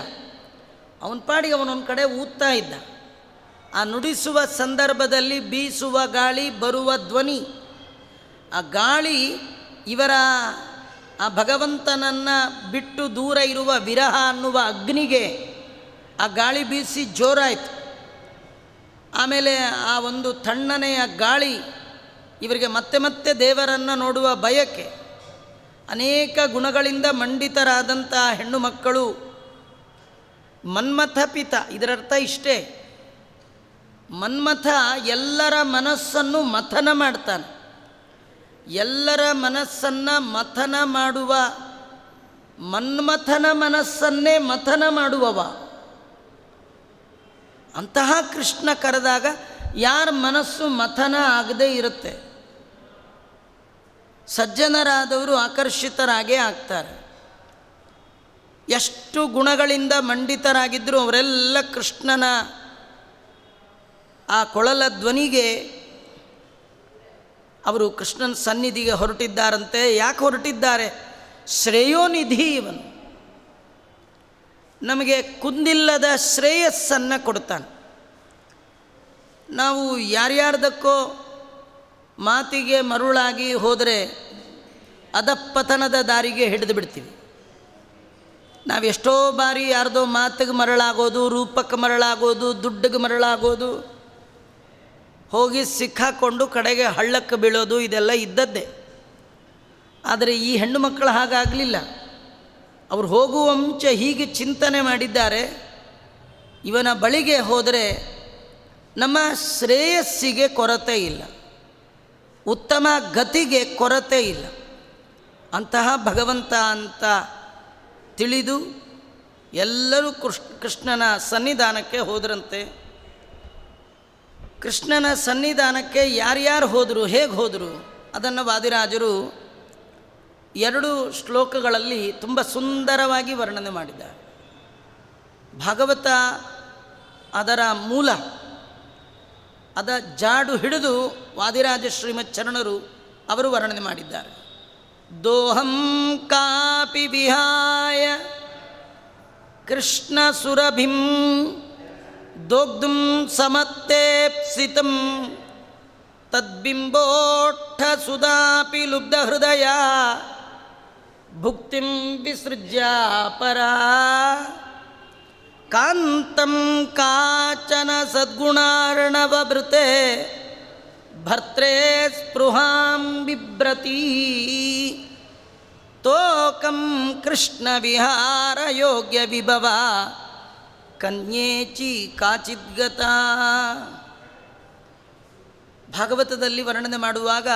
ಅವನ ಪಾಡಿಗೆ ಅವನೊಂದು ಕಡೆ ಊದ್ತಾ ಇದ್ದ. ಆ ನುಡಿಸುವ ಸಂದರ್ಭದಲ್ಲಿ ಬೀಸುವ ಗಾಳಿ, ಬರುವ ಧ್ವನಿ, ಆ ಗಾಳಿ ಇವರ ಆ ಭಗವಂತನನ್ನು ಬಿಟ್ಟು ದೂರ ಇರುವ ವಿರಹ ಅನ್ನುವ ಅಗ್ನಿಗೆ ಆ ಗಾಳಿ ಬೀಸಿ ಜೋರಾಯಿತು. ಆಮೇಲೆ ಆ ಒಂದು ತಣ್ಣನೆಯ ಗಾಳಿ ಇವರಿಗೆ ಮತ್ತೆ ಮತ್ತೆ ದೇವರನ್ನು ನೋಡುವ ಬಯಕೆ. ಅನೇಕ ಗುಣಗಳಿಂದ ಮಂಡಿತರಾದಂಥ ಹೆಣ್ಣು ಮಕ್ಕಳು ಮನ್ಮಥ ಪಿತ. ಇದರರ್ಥ ಇಷ್ಟೇ, ಮನ್ಮಥ ಎಲ್ಲರ ಮನಸ್ಸನ್ನು ಮಥನ ಮಾಡ್ತಾನೆ. ಎಲ್ಲರ ಮನಸ್ಸನ್ನು ಮಥನ ಮಾಡುವ, ಮನ್ಮಥನ ಮನಸ್ಸನ್ನೇ ಮಥನ ಮಾಡುವವ. ಅಂತಹ ಕೃಷ್ಣ ಕರೆದಾಗ ಯಾರ ಮನಸ್ಸು ಮಥನ ಆಗದೇ ಇರುತ್ತೆ, ಸಜ್ಜನರಾದವರು ಆಕರ್ಷಿತರಾಗೇ ಆಗ್ತಾರೆ. ಎಷ್ಟು ಗುಣಗಳಿಂದ ಮಂಡಿತರಾಗಿದ್ದರೂ ಅವರೆಲ್ಲ ಕೃಷ್ಣನ ಆ ಕೊಳಲ ಧ್ವನಿಗೆ ಅವರು ಕೃಷ್ಣನ ಸನ್ನಿಧಿಗೆ ಹೊರಟಿದ್ದಾರಂತೆ. ಯಾಕೆ ಹೊರಟಿದ್ದಾರೆ? ಶ್ರೇಯೋನಿಧಿ ಇವನು, ನಮಗೆ ಕುಂದಿಲ್ಲದ ಶ್ರೇಯಸ್ಸನ್ನು ಕೊಡ್ತಾನೆ. ನಾವು ಯಾರ್ಯಾರ್ದಕ್ಕೋ ಮಾತಿಗೆ ಮರುಳಾಗಿ ಹೋದರೆ ಅಧಃಪತನದ ದಾರಿಗೆ ಹಿಡಿದು ಬಿಡ್ತೀವಿ. ನಾವು ಎಷ್ಟೋ ಬಾರಿ ಯಾರ್ದೋ ಮಾತಿಗೆ ಮರಳಾಗೋದು, ರೂಪಕ್ಕೆ ಮರಳಾಗೋದು, ದುಡ್ಡಿಗೆ ಮರಳಾಗೋದು, ಹೋಗಿ ಸಿಕ್ಕಾಕೊಂಡು ಕಡೆಗೆ ಹಳ್ಳಕ್ಕೆ ಬೀಳೋದು ಇದೆಲ್ಲ ಇದ್ದದ್ದೇ. ಆದರೆ ಈ ಹೆಣ್ಣು ಮಕ್ಕಳು ಹಾಗಾಗಲಿಲ್ಲ. ಅವರು ಹೋಗುವ ಮುಂಚೆ ಹೀಗೆ ಚಿಂತನೆ ಮಾಡಿದ್ದಾರೆ, ಇವನ ಬಳಿಗೆ ಹೋದರೆ ನಮ್ಮ ಶ್ರೇಯಸ್ಸಿಗೆ ಕೊರತೆ ಇಲ್ಲ, ಉತ್ತಮ ಗತಿಗೆ ಕೊರತೆ ಇಲ್ಲ. ಅಂತಹ ಭಗವಂತ ಅಂತ ತಿಳಿದು ಎಲ್ಲರೂ ಕೃಷ್ಣನ ಸನ್ನಿಧಾನಕ್ಕೆ ಹೋದರಂತೆ. ಕೃಷ್ಣನ ಸನ್ನಿಧಾನಕ್ಕೆ ಯಾರ್ಯಾರು ಹೋದರು, ಹೇಗೆ ಹೋದರು ಅದನ್ನು ವಾದಿರಾಜರು 2 ಶ್ಲೋಕಗಳಲ್ಲಿ ತುಂಬ ಸುಂದರವಾಗಿ ವರ್ಣನೆ ಮಾಡಿದ್ದಾರೆ. ಭಾಗವತ ಅದರ ಮೂಲ, ಅದ ಜಾಡು ಹಿಡಿದು ವಾದಿರಾಜ ಶ್ರೀಮತ್ ಚರಣರು ಅವರು ವರ್ಣನೆ ಮಾಡಿದ್ದಾರೆ. ದೋಹಂ ಕಾಪಿ ವಿಹಾಯ ಕೃಷ್ಣ ಸುರಭಿಂ ದೋಗ್ಧುಂ ಸಮತ್ತೇಪ್ಸಿತಂ ತದ್ಬಿಂಬೋಷ್ಠ ಸುಧಾಪಿ ಲುಬ್ಧ ಹೃದಯ ಭುಕ್ತಿಂ ವಿಸೃಜ್ಯ ಪರಾ ಕಾಂತಂ ಕಾಚನ ಸದ್ಗುಣಾರ್ಣವಭೃತೆ ಭರ್ತ್ರೇ ಸ್ಪೃಹಾಂ ಬಿಭ್ರತಿ ತೋಕಂ ಕೃಷ್ಣ ವಿಹಾರ ಯೋಗ್ಯ ವಿಭವ ಕನ್ಯೇಚಿ ಕಾಚಿದ್ಗತ. ಭಾಗವತದಲ್ಲಿ ವರ್ಣನೆ ಮಾಡುವಾಗ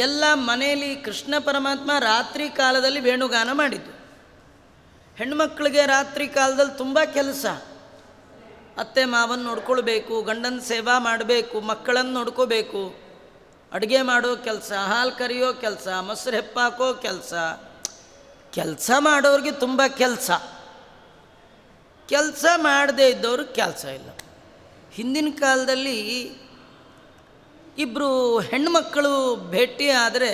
ಎಲ್ಲ ಮನೆಯಲ್ಲಿ ಕೃಷ್ಣ ಪರಮಾತ್ಮ ರಾತ್ರಿ ಕಾಲದಲ್ಲಿ ವೇಣುಗಾನ ಮಾಡಿದ್ದು. ಹೆಣ್ಣುಮಕ್ಕಳಿಗೆ ರಾತ್ರಿ ಕಾಲದಲ್ಲಿ ತುಂಬ ಕೆಲಸ, ಅತ್ತೆ ಮಾವನ ನೋಡ್ಕೊಳ್ಬೇಕು, ಗಂಡನ ಸೇವಾ ಮಾಡಬೇಕು, ಮಕ್ಕಳನ್ನು ನೋಡ್ಕೋಬೇಕು, ಅಡುಗೆ ಮಾಡೋ ಕೆಲಸ, ಹಾಲು ಕರಿಯೋ ಕೆಲಸ, ಮೊಸರು ಹೆಪ್ಪಾಕೋ ಕೆಲಸ ಮಾಡೋರಿಗೆ ತುಂಬ ಕೆಲಸ ಮಾಡದೇ ಇದ್ದವ್ರಿಗೆ ಕೆಲಸ ಇಲ್ಲ. ಹಿಂದಿನ ಕಾಲದಲ್ಲಿ ಇಬ್ಬರು ಹೆಣ್ಣುಮಕ್ಕಳು ಭೇಟಿ ಆದರೆ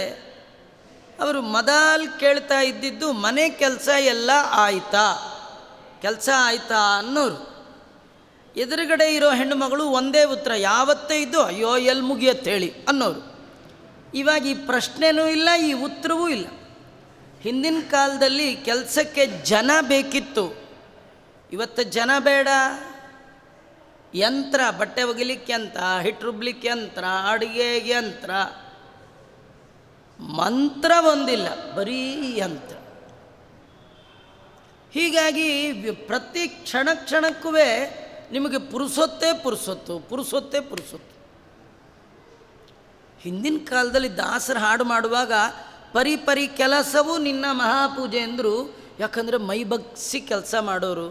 ಅವರು ಮೊದಲು ಕೇಳ್ತಾ ಇದ್ದಿದ್ದು ಮನೆ ಕೆಲಸ ಎಲ್ಲ ಆಯಿತಾ, ಕೆಲಸ ಆಯಿತಾ ಅನ್ನೋರು. ಎದುರುಗಡೆ ಇರೋ ಹೆಣ್ಣುಮಗಳು ಒಂದೇ ಉತ್ತರ ಯಾವತ್ತೇ ಇದ್ದು ಅಯ್ಯೋ ಎಲ್ಲಿ ಮುಗಿಯತ್ತೇಳಿ ಅನ್ನೋರು. ಇವಾಗ ಈ ಪ್ರಶ್ನೆನೂ ಇಲ್ಲ, ಈ ಉತ್ತರವೂ ಇಲ್ಲ. ಹಿಂದಿನ ಕಾಲದಲ್ಲಿ ಕೆಲಸಕ್ಕೆ ಜನ ಬೇಕಿತ್ತು, ಇವತ್ತು ಜನ ಬೇಡ. ಯಂತ್ರ, ಬಟ್ಟೆ ಒಗಿಲಿಕ್ಕೆ ಯಂತ್ರ, ಹಿಟ್ಟು ರುಬ್ಲಿಕ್ಕೆ ಯಂತ್ರ, ಅಡುಗೆಗೆ ಯಂತ್ರ, ಮಂತ್ರ ಒಂದಿಲ್ಲ, ಬರೀ ಯಂತ್ರ. ಹೀಗಾಗಿ ಪ್ರತಿ ಕ್ಷಣಕ್ಕೂ ನಿಮಗೆ ಪುರುಸೊತ್ತೇ. ಹಿಂದಿನ ಕಾಲದಲ್ಲಿ ದಾಸರ ಹಾಡು ಮಾಡುವಾಗ ಪರಿ ಕೆಲಸವು ನಿನ್ನ ಮಹಾಪೂಜೆ ಅಂದರು. ಯಾಕಂದರೆ ಮೈ ಬಗ್ಸಿ ಕೆಲಸ ಮಾಡೋರು.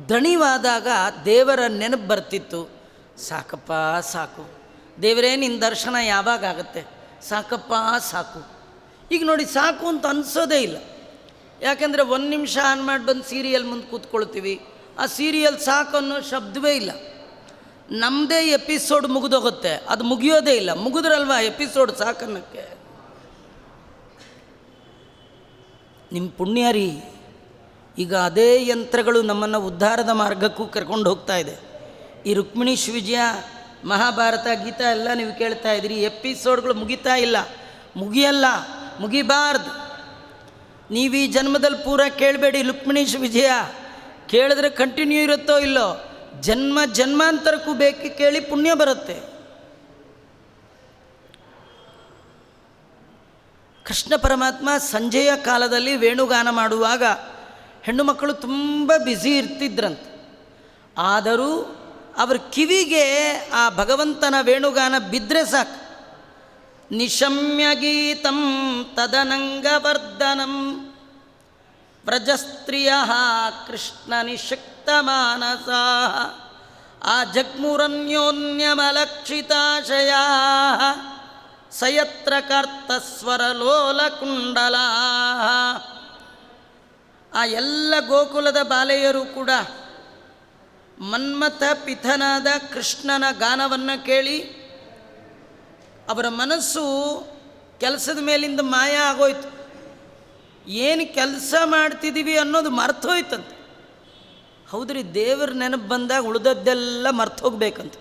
ದಣಿವಾದಾಗ ದೇವರ ನೆನಪು ಬರ್ತಿತ್ತು. ಸಾಕಪ್ಪ ಸಾಕು, ದೇವರೇ ನಿನ್ನ ದರ್ಶನ ಯಾವಾಗ ಆಗುತ್ತೆ, ಸಾಕಪ್ಪ ಸಾಕು. ಈಗ ನೋಡಿ ಸಾಕು ಅಂತ ಅನಿಸೋದೇ ಇಲ್ಲ. ಯಾಕೆಂದರೆ 1 ನಿಮಿಷ ಆನ್ ಮಾಡಿ ಬಂದು ಸೀರಿಯಲ್ ಮುಂದೆ ಕೂತ್ಕೊಳ್ತೀವಿ, ಆ ಸೀರಿಯಲ್ ಸಾಕು ಅನ್ನೋ ಶಬ್ದವೇ ಇಲ್ಲ. ನಮ್ಮದೇ ಎಪಿಸೋಡ್ ಮುಗಿದೋಗುತ್ತೆ, ಅದು ಮುಗಿಯೋದೇ ಇಲ್ಲ. ಮುಗಿದ್ರಲ್ವ ಎಪಿಸೋಡ್ ಸಾಕನ್ನಕ್ಕೆ. ನಿಮ್ಮ ಪುಣ್ಯ ರೀ, ಈಗ ಅದೇ ಯಂತ್ರಗಳು ನಮ್ಮನ್ನು ಉದ್ಧಾರದ ಮಾರ್ಗಕ್ಕೂ ಕರ್ಕೊಂಡು ಹೋಗ್ತಾ ಇದೆ. ಈ ರುಕ್ಮಿಣಿ ವಿಜಯ, ಮಹಾಭಾರತ, ಗೀತಾ ಎಲ್ಲ ನೀವು ಕೇಳ್ತಾ ಇದ್ದೀರಿ, ಎಪಿಸೋಡ್ಗಳು ಮುಗಿತಾ ಇಲ್ಲ, ಮುಗಿಬಾರ್ದು. ನೀವು ಈ ಜನ್ಮದಲ್ಲಿ ಪೂರ ಕೇಳಬೇಡಿ ರುಕ್ಮಿಣಿ ವಿಜಯ. ಕೇಳಿದ್ರೆ ಕಂಟಿನ್ಯೂ ಇರುತ್ತೋ ಇಲ್ಲೋ, ಜನ್ಮಾಂತರಕ್ಕೂ ಬೇಕು ಕೇಳಿ, ಪುಣ್ಯ ಬರುತ್ತೆ. ಕೃಷ್ಣ ಪರಮಾತ್ಮ ಸಂಜೆಯ ಕಾಲದಲ್ಲಿ ವೇಣುಗಾನ ಮಾಡುವಾಗ ಹೆಣ್ಣು ಮಕ್ಕಳು ತುಂಬ ಬ್ಯುಸಿ ಇರ್ತಿದ್ರಂತೆ. ಆದರೂ ಅವ್ರ ಕಿವಿಗೆ ಆ ಭಗವಂತನ ವೇಣುಗಾನ ಬಿದ್ದರೆ ಸಾಕು. ನಿಶಮ್ಯ ಗೀತಂ ತದನಂಗವರ್ಧನಂ ವ್ರಜಸ್ತ್ರಿಯ ಕೃಷ್ಣ ನಿಷಕ್ತ ಮಾನಸಾ ಆ ಜಗ್ಮುರನ್ಯೋನ್ಯಮಲಕ್ಷಿತಾಶಯ ಸಯತ್ರ ಕರ್ತಸ್ವರಲೋಲ ಕುಂಡಲ. ಆ ಎಲ್ಲ ಗೋಕುಲದ ಬಾಲೆಯರು ಕೂಡ ಮನ್ಮಥ ಪಿಥನಾದ ಕೃಷ್ಣನ ಗಾನವನ್ನು ಕೇಳಿ ಅವರ ಮನಸ್ಸು ಕೆಲಸದ ಮೇಲಿಂದ ಮಾಯ ಆಗೋಯ್ತು. ಏನು ಕೆಲಸ ಮಾಡ್ತಿದ್ದೀವಿ ಅನ್ನೋದು ಮರ್ತೋಯ್ತಂತೆ. ಹೌದ್ರಿ, ದೇವ್ರ ನೆನಪು ಬಂದಾಗ ಉಳಿದದ್ದೆಲ್ಲ ಮರ್ತೋಗ್ಬೇಕಂತ.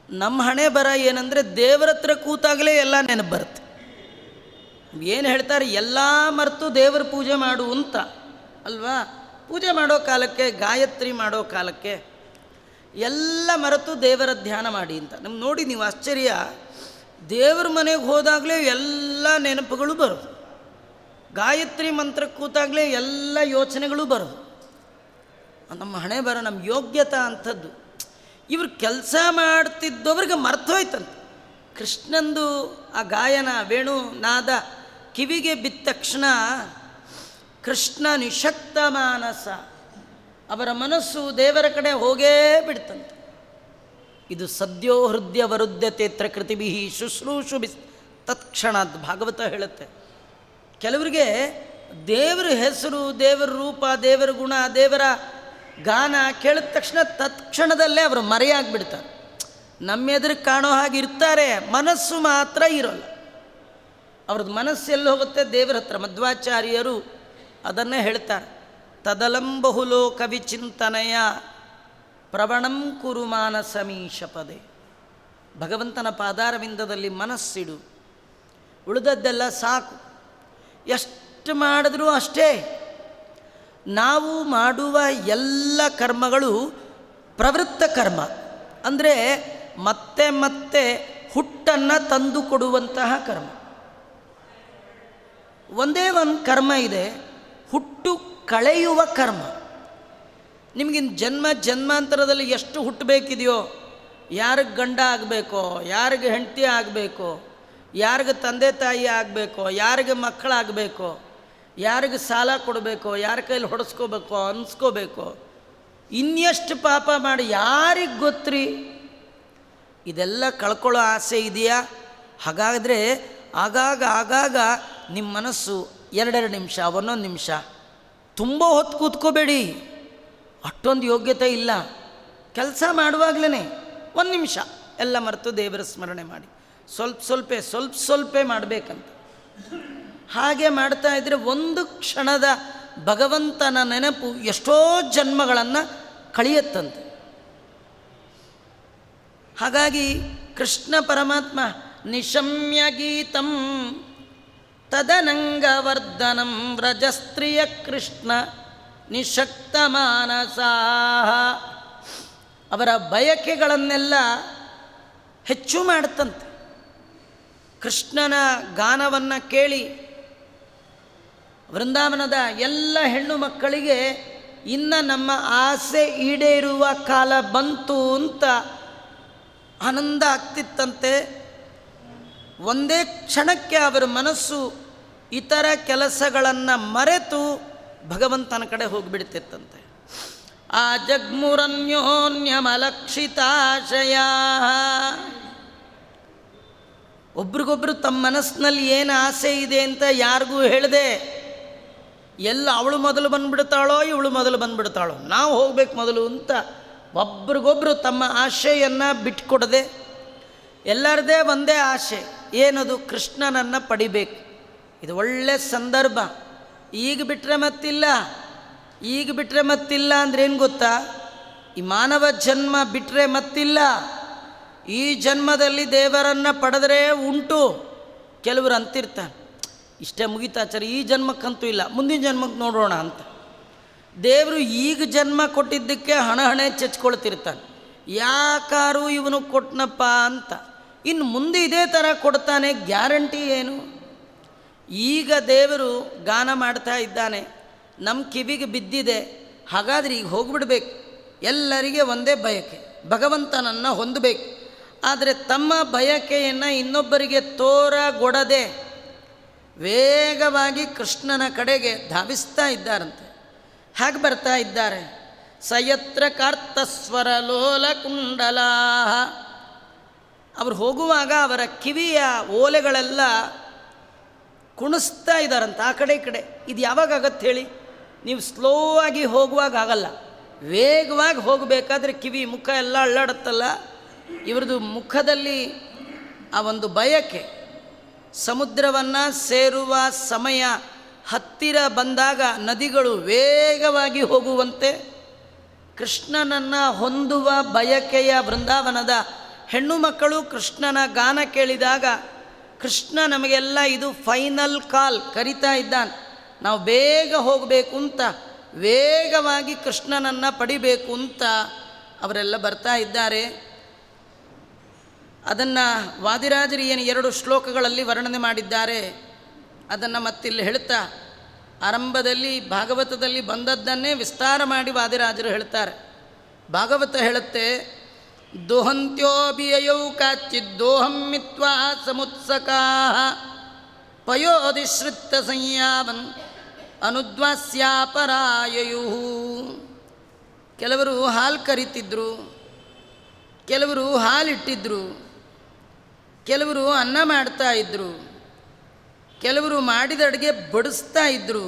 ನಮ್ಮ ಹಣೆ ಬರ ಏನಂದರೆ ದೇವರ ಹತ್ರ ಕೂತಾಗಲೇ ಎಲ್ಲ ನೆನಪು ಬರುತ್ತೆ. ಏನು ಹೇಳ್ತಾರೆ, ಎಲ್ಲ ಮರೆತು ದೇವರ ಪೂಜೆ ಮಾಡು ಅಂತ ಅಲ್ವಾ. ಪೂಜೆ ಮಾಡೋ ಕಾಲಕ್ಕೆ, ಗಾಯತ್ರಿ ಮಾಡೋ ಕಾಲಕ್ಕೆ ಎಲ್ಲ ಮರೆತು ದೇವರ ಧ್ಯಾನ ಮಾಡಿ ಅಂತ. ನಮ್ಗೆ ನೋಡಿ ನೀವು ಆಶ್ಚರ್ಯ, ದೇವರ ಮನೆಗೆ ಹೋದಾಗಲೇ ಎಲ್ಲ ನೆನಪುಗಳು ಬರೋದು, ಗಾಯತ್ರಿ ಮಂತ್ರಕ್ಕೆ ಕೂತಾಗಲೇ ಎಲ್ಲ ಯೋಚನೆಗಳು ಬರೋದು. ನಮ್ಮ ಹಣೆ ಬರ, ನಮ್ಮ ಯೋಗ್ಯತಾ ಅಂಥದ್ದು. ಇವ್ರು ಕೆಲಸ ಮಾಡ್ತಿದ್ದವ್ರಿಗೆ ಮರ್ತೋಯ್ತಂತೆ. ಕೃಷ್ಣಂದು ಆ ಗಾಯನ ವೇಣು ನಾದ ಕಿವಿಗೆ ಬಿದ್ದ ತಕ್ಷಣ ಕೃಷ್ಣ ನಿಶಕ್ತ ಮಾನಸ, ಅವರ ಮನಸ್ಸು ದೇವರ ಕಡೆ ಹೋಗೇ ಬಿಡ್ತಂತೆ. ಇದು ಸದ್ಯೋ ಹೃದಯ ವರುದ್ಧತೆ ಕೃತಿಭಿ ಶುಶ್ರೂಷು ತತ್ಕ್ಷಣಾತ್ ಭಾಗವತ ಹೇಳುತ್ತೆ. ಕೆಲವರಿಗೆ ದೇವರ ಹೆಸರು, ದೇವರ ರೂಪ, ದೇವರ ಗುಣ, ದೇವರ ಗಾನ ಕೇಳಿದ ತಕ್ಷಣ ತತ್ಕ್ಷಣದಲ್ಲೇ ಅವರು ಮರೆಯಾಗಿಬಿಡ್ತಾರೆ. ನಮ್ಮ ಎದುರಿಗೆ ಕಾಣೋ ಹಾಗೆ ಇರ್ತಾರೆ, ಮನಸ್ಸು ಮಾತ್ರ ಇರೋಲ್ಲ. ಅವ್ರದ್ದು ಮನಸ್ಸು ಎಲ್ಲಿ ಹೋಗುತ್ತೆ? ದೇವರ ಹತ್ರ. ಮಧ್ವಾಚಾರ್ಯರು ಅದನ್ನೇ ಹೇಳ್ತಾರೆ, ತದಲಂ ಬಹುಲೋಕ ವಿಚಿಂತನೆಯ ಪ್ರವಣಂ ಕುರು ಮಾನಸಮೀಶ ಪದೇ. ಭಗವಂತನ ಪಾದಾರವಿಂದದಲ್ಲಿ ಮನಸ್ಸಿಡು, ಉಳಿದದ್ದೆಲ್ಲ ಸಾಕು. ಎಷ್ಟು ಮಾಡಿದ್ರೂ ಅಷ್ಟೇ. ನಾವು ಮಾಡುವ ಎಲ್ಲ ಕರ್ಮಗಳು ಪ್ರವೃತ್ತ ಕರ್ಮ, ಅಂದರೆ ಮತ್ತೆ ಮತ್ತೆ ಹುಟ್ಟನ್ನು ತಂದು ಕೊಡುವಂತಹ ಕರ್ಮ. ಒಂದೇ ಒಂದು ಕರ್ಮ ಇದೆ, ಹುಟ್ಟು ಕಳೆಯುವ ಕರ್ಮ. ನಿಮಗಿನ್ ಜನ್ಮಾಂತರದಲ್ಲಿ ಎಷ್ಟು ಹುಟ್ಟಬೇಕಿದೆಯೋ, ಯಾರಿಗೆ ಗಂಡ ಆಗಬೇಕೋ, ಯಾರಿಗೆ ಹೆಂಡತಿ ಆಗಬೇಕೋ, ಯಾರಿಗೆ ತಂದೆ ತಾಯಿ ಆಗಬೇಕೋ, ಯಾರಿಗೆ ಮಕ್ಕಳಾಗಬೇಕೋ, ಯಾರಿಗೆ ಸಾಲ ಕೊಡಬೇಕೋ, ಯಾರ ಕೈಲಿ ಹೊಡೆಸ್ಕೋಬೇಕೋ ಅನ್ಸ್ಕೋಬೇಕೋ, ಇನ್ನೆಷ್ಟು ಪಾಪ ಮಾಡಿ ಯಾರಿಗೆ ಗೊತ್ತ್ರಿ? ಇದೆಲ್ಲ ಕಳ್ಕೊಳ್ಳೋ ಆಸೆ ಇದೆಯಾ? ಹಾಗಾದರೆ ಆಗಾಗ ನಿಮ್ಮ ಮನಸ್ಸು 2 ನಿಮಿಷ, 1 ನಿಮಿಷ ತುಂಬ ಹೊತ್ತು ಕೂತ್ಕೋಬೇಡಿ. ಅಷ್ಟೊಂದು ಯೋಗ್ಯತೆ ಇಲ್ಲ. ಕೆಲಸ ಮಾಡುವಾಗಲೇ 1 ನಿಮಿಷ ಎಲ್ಲ ಮರೆತು ದೇವರ ಸ್ಮರಣೆ ಮಾಡಿ, ಸ್ವಲ್ಪ ಮಾಡಬೇಕಂತ. ಹಾಗೆ ಮಾಡ್ತಾ ಇದ್ದರೆ ಒಂದು ಕ್ಷಣದ ಭಗವಂತನ ನೆನಪು ಎಷ್ಟೋ ಜನ್ಮಗಳನ್ನು ಕಳೆಯುತ್ತಂತೆ. ಹಾಗಾಗಿ ಕೃಷ್ಣ ಪರಮಾತ್ಮ ನಿಶಮ್ಯ ಗೀತಂ ತದನಂಗವರ್ಧನಂ ವ್ರಜಸ್ತ್ರೀಯ ಕೃಷ್ಣ ನಿಶಕ್ತ ಮಾನಸಾ. ಅವರ ಬಯಕೆಗಳನ್ನೆಲ್ಲ ಹೆಚ್ಚು ಮಾಡುತ್ತಂತೆ. ಕೃಷ್ಣನ ಗಾನವನ್ನು ಕೇಳಿ ವೃಂದಾವನದ ಎಲ್ಲ ಹೆಣ್ಣು ಮಕ್ಕಳಿಗೆ ಇನ್ನು ನಮ್ಮ ಆಸೆ ಈಡೇರುವ ಕಾಲ ಬಂತು ಅಂತ ಆನಂದ ಆಗ್ತಿತ್ತಂತೆ. ಒಂದೇ ಕ್ಷಣಕ್ಕೆ ಅವರ ಮನಸ್ಸು ಇತರ ಕೆಲಸಗಳನ್ನು ಮರೆತು ಭಗವಂತನ ಕಡೆ ಹೋಗಿಬಿಡ್ತಿತ್ತಂತೆ. ಆ ಜಗ್ಮುರನ್ಯೋನ್ಯಮಲಕ್ಷಿತಾಶಯ. ಒಬ್ರಿಗೊಬ್ರು ತಮ್ಮ ಮನಸ್ಸಿನಲ್ಲಿ ಏನು ಆಸೆ ಇದೆ ಅಂತ ಯಾರಿಗೂ ಹೇಳದೆ, ಎಲ್ಲ ಅವಳು ಮೊದಲು ಬಂದುಬಿಡ್ತಾಳೋ ಇವಳು ಮೊದಲು ಬಂದುಬಿಡ್ತಾಳೋ, ನಾವು ಹೋಗ್ಬೇಕು ಮೊದಲು ಅಂತ ಒಬ್ರಿಗೊಬ್ಬರು ತಮ್ಮ ಆಶೆಯನ್ನು ಬಿಟ್ಕೊಡದೆ, ಎಲ್ಲರದೇ ಒಂದೇ ಆಸೆ, ಏನದು? ಕೃಷ್ಣನನ್ನು ಪಡಿಬೇಕು. ಇದು ಒಳ್ಳೆ ಸಂದರ್ಭ. ಈಗ ಬಿಟ್ಟರೆ ಮತ್ತಿಲ್ಲ ಅಂದ್ರೆ ಏನು ಗೊತ್ತಾ? ಈ ಮಾನವ ಜನ್ಮ ಬಿಟ್ಟರೆ ಮತ್ತಿಲ್ಲ. ಈ ಜನ್ಮದಲ್ಲಿ ದೇವರನ್ನು ಪಡೆದರೆ ಉಂಟು. ಕೆಲವರು ಅಂತಿರ್ತಾರೆ, ಇಷ್ಟೇ ಮುಗಿತಾಚಾರ, ಈ ಜನ್ಮಕ್ಕಂತೂ ಇಲ್ಲ, ಮುಂದಿನ ಜನ್ಮಕ್ಕೆ ನೋಡೋಣ ಅಂತ. ದೇವರು ಈಗ ಜನ್ಮ ಕೊಟ್ಟಿದ್ದಕ್ಕೆ ಹಣೆ ಚಚ್ಕೊಳ್ತಿರ್ತಾನೆ, ಯಾಕಾರು ಇವನು ಕೊಟ್ಟನಪ್ಪ ಅಂತ. ಇನ್ನು ಮುಂದೆ ಇದೇ ಥರ ಕೊಡ್ತಾನೆ, ಗ್ಯಾರಂಟಿ ಏನು? ಈಗ ದೇವರು ಗಾನ ಮಾಡ್ತಾ ಇದ್ದಾನೆ, ನಮ್ಮ ಕಿವಿಗೆ ಬಿದ್ದಿದೆ, ಹಾಗಾದರೆ ಈಗ ಹೋಗಿಬಿಡ್ಬೇಕು. ಎಲ್ಲರಿಗೆ ಒಂದೇ ಬಯಕೆ, ಭಗವಂತನನ್ನು ಹೊಂದಬೇಕು. ಆದರೆ ತಮ್ಮ ಬಯಕೆಯನ್ನು ಇನ್ನೊಬ್ಬರಿಗೆ ತೋರಗೊಡದೆ ವೇಗವಾಗಿ ಕೃಷ್ಣನ ಕಡೆಗೆ ಧಾವಿಸ್ತಾ ಇದ್ದಾರಂತೆ. ಹಾಗೆ ಬರ್ತಾ ಇದ್ದಾರೆ. ಸಯತ್ರ ಕಾರ್ತಸ್ವರ ಲೋಲ ಕುಂಡಲ. ಅವರು ಹೋಗುವಾಗ ಅವರ ಕಿವಿಯ ಓಲೆಗಳೆಲ್ಲ ಕುಣಿಸ್ತಾ ಇದ್ದಾರಂತೆ ಆ ಕಡೆ ಈ ಕಡೆ. ಇದು ಯಾವಾಗ ಆಗತ್ತೆ ಹೇಳಿ? ನೀವು ಸ್ಲೋ ಆಗಿ ಹೋಗುವಾಗ ಆಗಲ್ಲ, ವೇಗವಾಗಿ ಹೋಗಬೇಕಾದ್ರೆ ಕಿವಿ ಮುಖ ಎಲ್ಲ ಅಳ್ಳಾಡುತ್ತಲ್ಲ. ಇವ್ರದ್ದು ಮುಖದಲ್ಲಿ ಆ ಒಂದು ಬಯಕೆ. ಸಮುದ್ರವನ್ನು ಸೇರುವ ಸಮಯ ಹತ್ತಿರ ಬಂದಾಗ ನದಿಗಳು ವೇಗವಾಗಿ ಹೋಗುವಂತೆ ಕೃಷ್ಣನನ್ನು ಹೊಂದುವ ಬಯಕೆಯ ವೃಂದಾವನದ ಹೆಣ್ಣು ಮಕ್ಕಳು ಕೃಷ್ಣನ ಗಾನ ಕೇಳಿದಾಗ ಕೃಷ್ಣ ನಮಗೆಲ್ಲ ಇದು ಫೈನಲ್ ಕಾಲ್ ಕರಿತಾ ಇದ್ದಾನೆ. ನಾವು ಬೇಗ ಹೋಗಬೇಕು ಅಂತ, ವೇಗವಾಗಿ ಕೃಷ್ಣನನ್ನು ಪಡಿಬೇಕು ಅಂತ ಅವರೆಲ್ಲ ಬರ್ತಾ ಇದ್ದಾರೆ. ಅದನ್ನು ವಾದಿರಾಜರು ಏನು 2 ಶ್ಲೋಕಗಳಲ್ಲಿ ವರ್ಣನೆ ಮಾಡಿದ್ದಾರೆ, ಅದನ್ನು ಮತ್ತಿಲ್ಲಿ ಹೇಳ್ತಾ ಆರಂಭದಲ್ಲಿ ಭಾಗವತದಲ್ಲಿ ಬಂದದ್ದನ್ನೇ ವಿಸ್ತಾರ ಮಾಡಿ ವಾದಿರಾಜರು ಹೇಳ್ತಾರೆ. ಭಾಗವತ ಹೇಳುತ್ತೆ, ದೋಹಂತ್ಯೋಭಿಯೌ ಕಾಚಿದ್ದೋಹಂ ಮಿತ್ವಾ ಸಮುತ್ಸಕಾ ಪಯೋಧಿಶ್ರಿತ್ತ ಸಂಯಾವನ್ ಅನುದ್ವಾಸ್ಯಾಪರಾಯಯು. ಕೆಲವರು ಹಾಲು ಕರಿತಿದ್ರು, ಕೆಲವರು ಹಾಲಿಟ್ಟಿದ್ರು, ಕೆಲವರು ಅನ್ನ ಮಾಡ್ತಾ ಇದ್ದರು, ಕೆಲವರು ಮಾಡಿದ ಅಡುಗೆ ಬಡಿಸ್ತಾ ಇದ್ದರು,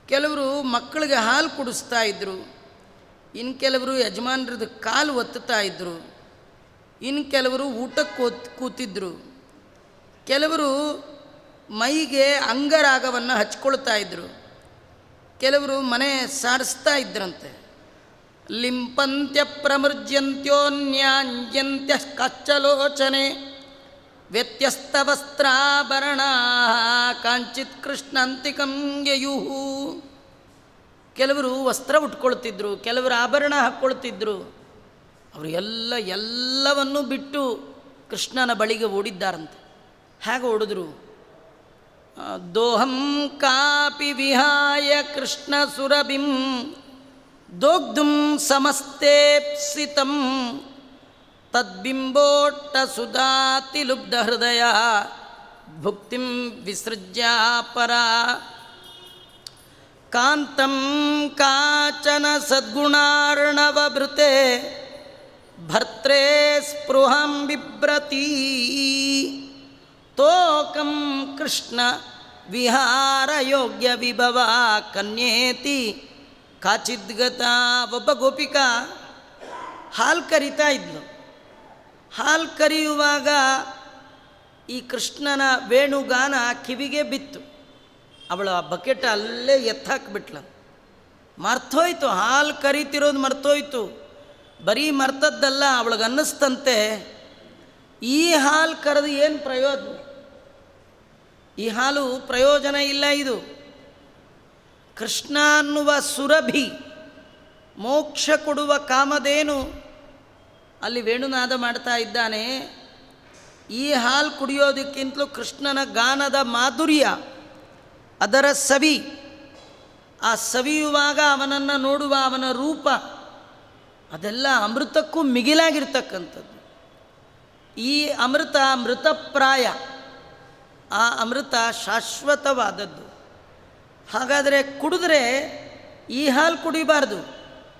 ಕೆಲವರು ಮಕ್ಕಳಿಗೆ ಹಾಲು ಕುಡಿಸ್ತಾ ಇದ್ದರು, ಇನ್ನು ಕೆಲವರು ಯಜಮಾನ್ರದ್ದು ಕಾಲು ಒತ್ತುತ್ತಾ ಇದ್ದರು, ಇನ್ನು ಕೆಲವರು ಊಟಕ್ಕೆ ಕೂತಿದ್ರು, ಕೆಲವರು ಮೈಗೆ ಅಂಗರಾಗವನ್ನು ಹಚ್ಕೊಳ್ತಾ ಇದ್ದರು, ಕೆಲವರು ಮನೆ ಸಾರಿಸ್ತಾ ಇದ್ರಂತೆ. ಲಿಂಪಂತ್ಯ ಪ್ರಮೃಜ್ಯಂತ್ಯೋನ್ಯಾಂಜ್ಯಂತ್ಯ ಕಚ್ಚಲೋಚನೆ ವ್ಯತ್ಯಸ್ತವಸ್ತ್ರಾಭರಣ ಕಾಂಚಿತ್ ಕೃಷ್ಣಾಂತಿಕಂ ಯಯುಹು. ಕೆಲವರು ವಸ್ತ್ರ ಉಟ್ಕೊಳ್ತಿದ್ರು, ಕೆಲವರು ಆಭರಣ ಹಾಕ್ಕೊಳ್ತಿದ್ರು. ಅವರು ಎಲ್ಲವನ್ನೂ ಬಿಟ್ಟು ಕೃಷ್ಣನ ಬಳಿಗೆ ಓಡಿದ್ದಾರಂತೆ. ಹೇಗೆ ಓಡಿದ್ರು? ದೋಹಂ ಕಾಪಿ ವಿಹಾಯ ಕೃಷ್ಣ ಸುರಭಿಂ ದೋಗ್ಧುಂ ಸಮಸ್ತೇಪ್ಸಿತಂ ತದ್ಬಿಂಬೋಟ್ಟ ಸುಧಾತಿ ಲುಬ್ಧ ಹೃದಯ ಭುಕ್ತಿಂ ವಿಸೃಜ್ಯಾಪರ ಕಾಂತಂ ಕಾಚನ ಸದ್ಗುಣಾರ್ಣವಭೃತೆ ಭರ್ತ್ರೇ ಸ್ಪೃಹಂ ಬಿಭ್ರತಿ ತೋಕಂ ಕೃಷ್ಣ ವಿಹಾರ ಯೋಗ್ಯ ವಿಭವ ಕನ್ಯೇತಿ ಕಾಚಿದ್ಗತ. ಒಬ್ಬ ಗೋಪಿಕಾ ಹಾಲು ಕರಿತಾ ಇದ್ಲು. ಹಾಲು ಕರೆಯುವಾಗ ಈ ಕೃಷ್ಣನ ವೇಣುಗಾನ ಕಿವಿಗೆ ಬಿತ್ತು. ಅವಳು ಆ ಬಕೆಟ್ ಅಲ್ಲೇ ಎತ್ತಾಕ್ಬಿಟ್ಲ. ಮರ್ತೋಯ್ತು, ಹಾಲು ಕರಿತಿರೋದು ಮರ್ತೋಯ್ತು. ಬರೀ ಮರ್ತದ್ದಲ್ಲ, ಅವಳಿಗೆ ಅನ್ನಿಸ್ತಂತೆ, ಈ ಹಾಲು ಕರೆದು ಏನು ಪ್ರಯೋಜನ? ಈ ಹಾಲು ಪ್ರಯೋಜನ ಇಲ್ಲ. ಇದು ಕೃಷ್ಣ ಅನ್ನುವ ಸುರಭಿ, ಮೋಕ್ಷ ಕೊಡುವ ಕಾಮಧೇನು ಅಲ್ಲಿ ವೇಣುನಾದ ಮಾಡ್ತಾ ಇದ್ದಾನೆ. ಈ ಹಾಲು ಕುಡಿಯೋದಕ್ಕಿಂತಲೂ ಕೃಷ್ಣನ ಗಾನದ ಮಾಧುರ್ಯ, ಅದರ ಸವಿ, ಆ ಸವಿಯುವಾಗ ಅವನನ್ನು ನೋಡುವ ಅವನ ರೂಪ, ಅದೆಲ್ಲ ಅಮೃತಕ್ಕೂ ಮಿಗಿಲಾಗಿರ್ತಕ್ಕಂಥದ್ದು. ಈ ಅಮೃತ ಮೃತಪ್ರಾಯ, ಆ ಅಮೃತ ಶಾಶ್ವತವಾದದ್ದು. ಹಾಗಾದರೆ ಕುಡಿದ್ರೆ ಈ ಹಾಲು ಕುಡಿಬಾರ್ದು,